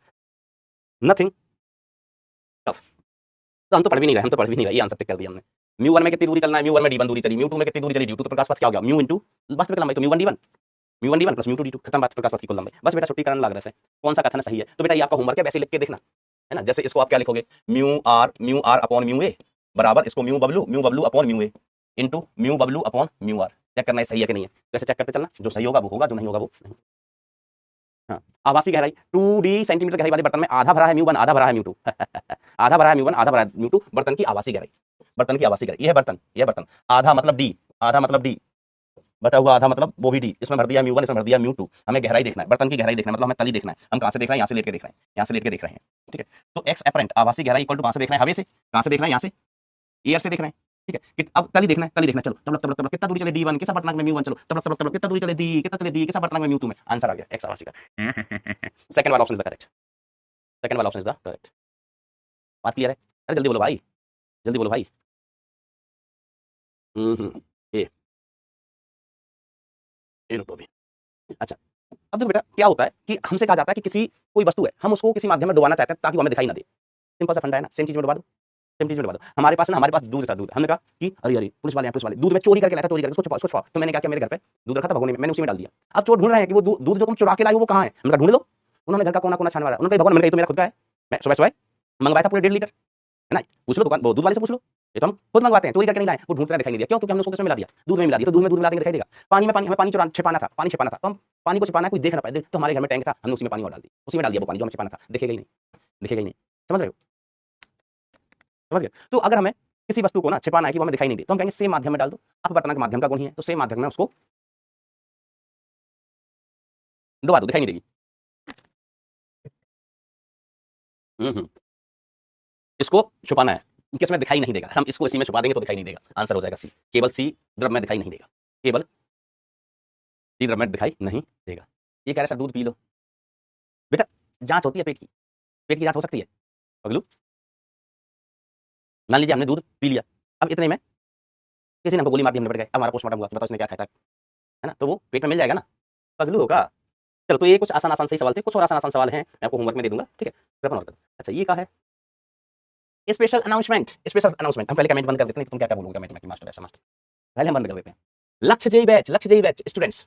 नथिंग टफ। तो हम तो पढ़ भी नहीं रहे, ये आंसर टिक कर दिया हमने। म्यू 1 में कितनी दूरी चलना है, म्यू 1 में d1 दूरी चली, म्यू 2 में कितनी दूरी चली, d2। तो प्रकाश पथ क्या हो गया, म्यू इंटू वास्तविक लंबाई, तो mu 1 d1, म्यू1 d1 plus म्यू2 d2, खत्म बात, प्रकाश पथ की कुल लंबाई। बस बेटा छुट्टी करने लग रहे हैं कौन सा कथन सही है। तो बेटा ये आपका होमवर्क है, वैसे लिख के देखना है ना। जैसे इसको आप क्या लिखोगे, mu R upon mu A बराबर इसको mu W upon mu A into mu W upon mu R. Check करना है सही है कि नहीं है, वैसे चेक करते चलना, जो सही होगा वो होगा, जो नहीं होगा वो नहीं। हाँ, आभासी गहराई 2d सेंटीमीटर गहराई वाले बर्तन में आधा भरा है म्यू1, आधा भरा है म्यू2 आधा भरा है म्यू1, आधा भरा है म्यू2, बर्तन की आभासी गहराई, बर्तन की आभासी गहराई, ये है बर्तन, ये बर्तन, आधा मतलब डी, आधा मतलब डी, बचा हुआ आधा मतलब वो भी डी, इसमें भर दिया म्यू1, इसमें भर दिया म्यू2। हमें गहराई देखना है, बर्तन की गहराई देखना है, मतलब हमें तली देखना है। हम कहां से देख रहे हैं, यहाँ से लेट के देख रहे हैं, यहाँ से लेट के देख रहे हैं, ठीक है। तो एक्स एपरेंट आभासी गहराई इक्वल टू कहां से देख रहे हैं, हवे से, कहां से देख रहे हैं, यहाँ से, एयर से देख रहे हैं, ठीक है। अब तली देखना है, तली देखना है, चलो तबलक तबलक तबलक, कितना दूरी चले d1 कितना बर्तन में म्यू1, चलो तबलक तबलक तबलक, कितना दूरी चले d, कितना चले d, कितना बर्तन में म्यू2 में। आंसर आ गया, एक्स आभासी का। सेकंड वाला option is the correct, second वाला ऑप्शन इज द करेक्ट। बात क्लियर है? अरे जल्दी बोलो भाई, जल्दी बोलो भाई। ए रुको अभी। अच्छा, अब देखो बेटा क्या होता है कि हमसे कहा जाता है कि किसी कोई वस्तु है, हम उसको किसी माध्यम में डुबाना चाहते हैं ताकि वो हमें दिखाई ना दे। सिंपल सा फंडा है ना, सेम चीज में डुबा दो, सेम चीज में डुबा दो। हमारे पास ना, हमारे पास दूध था, दूध, हमने कहा कि अरे अरे पुलिस वाले हैं, पुलिस वाले दूध में चोरी करके लाया था, चोरी करके उसको छुपाओ, उसको छुपाओ। तो मैंने क्या किया, मेरे घर पे दूध रखा था भगोने में, मैंने उसी में डाल दिया। अब चोर ढूंढ रहे हैं कि वो दूध जो तुम चुरा के लाए हो वो कहाँ है। मैंने कहा ढूंढ लो। उन्होंने घर का कोना कोना छानने वाला, उन्होंने कहा भगवान, मैंने कहा तो मेरा खुद का है, मैं सुबह सुबह मंगवाया था पूरे 1.5 लीटर, है ना। पूछ लो दुकान, दूध वाले से पूछ लो, ये तो हम खुद मंगवाते हैं, चोरी करके नहीं लाए। वो ढूंढते दिखाई नहीं दिया, क्यों? क्योंकि हमने उसको किसमें मिला दिया, दूध में मिला दिया। तो दूध में दूध मिला देंगे दिखाई देगा। पानी में पानी, हमें पानी छिपाना था, पानी छिपाना था, तो हम पानी को छिपाना है, कोई देख ना पाए। तो हमारे घर में टैंक था, हमने उसी में पानी और डाल दिया, उसी में डाल दिया वो पानी जो हमें छिपाना था, दिखेगा ही नहीं, दिखेगा ही नहीं। समझ रहे हो, समझ गए? तो अगर हमें किसी वस्तु को ना छिपाना है कि वो हमें दिखाई नहीं दे, तो हम कहेंगे सेम माध्यम में डाल दो। अब बर्तन के माध्यम का गुण ही है, तो सेम माध्यम में उसको डुबा दो, दिखाई नहीं देगी। इसको छुपाना है कि इसमें दिखाई नहीं देगा, हम इसको इसी में छुपा देंगे तो दिखाई नहीं देगा। आंसर हो जाएगा सी, केवल सी द्रव में दिखाई नहीं देगा, केवल सी द्रव में दिखाई नहीं देगा। ये कह रहे सर दूध पी लो। बेटा जांच होती है पेट की, पेट की जांच हो सकती है पगलू। मान लीजिए हमने दूध पी लिया, अब इतने में किसी ने हमको गोली मार दी, हमने पड़ गए, अब हमारा पोस्टमार्टम हुआ, बताओ इसने क्या खाया था, है ना। तो वो पेट में मिल जाएगा ना, पगलू होगा। चलो, तो ये कुछ आसान आसान सही सवाल थे, कुछ और आसान आसान सवाल हैं, मैं आपको होमवर्क में दे दूंगा, ठीक है। कृपया और कर। अच्छा, ये क्या है, स्पेशल अनाउंसमेंट, स्पेशल अनाउंसमेंट। हम पहले कमेंट बंद कर देते हैं, तुम क्या क्या बोलोगे कमेंट में कि मास्टर ऐसा मास्टर, पहले हम बंद कर देते हैं। Lakshya JEE batch students,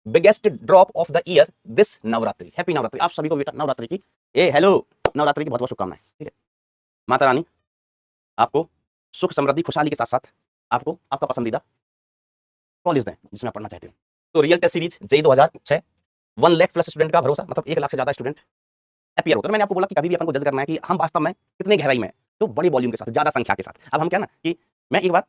biggest drop of the year this Navratri. Happy Navratri आप सभी को बेटा, नवरात्रि की हेलो, नवरात्रि की बहुत बहुत शुभकामनाएं, ठीक है। माता रानी आपको सुख समृद्धि खुशहाली के साथ साथ आपको आपका पसंदीदा कॉलेज दें जिसमें आप पढ़ना चाहते हो। तो real test series JEE 2006, 1 lakh plus student का भरोसा, मतलब 1 लाख से ज्यादा स्टूडेंट अपीयर होता है। मैंने आपको बोला कि कभी भी अपन को जज करना है कि हम वास्तव में कितने गहराई में, तो बड़ी वॉल्यूम के साथ, ज्यादा संख्या के साथ। अब हम क्या ना कि मैं एक बार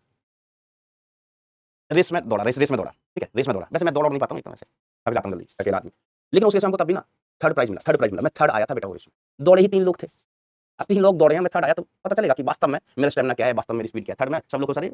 रेस में दौड़ा, रेस में दौड़ा, ठीक है, रेस में दौड़ा। वैसे मैं दौड़ नहीं पाता हूँ इतना, वैसे थक जाता हूँ जल्दी, अकेला आदमी। लेकिन उस रेस में हमको तब भी ना थर्ड प्राइज मिला, मैं थर्ड आया था बेटा वो रेस में। दौड़े ही 3 लोग थे, अब 3 लोग दौड़े हैं, मैं थर्ड आया, तो पता चलेगा कि वास्तव में मेरा स्टेमिना क्या है, वास्तव में मेरी स्पीड क्या है। थर्ड में सब लोग को सारे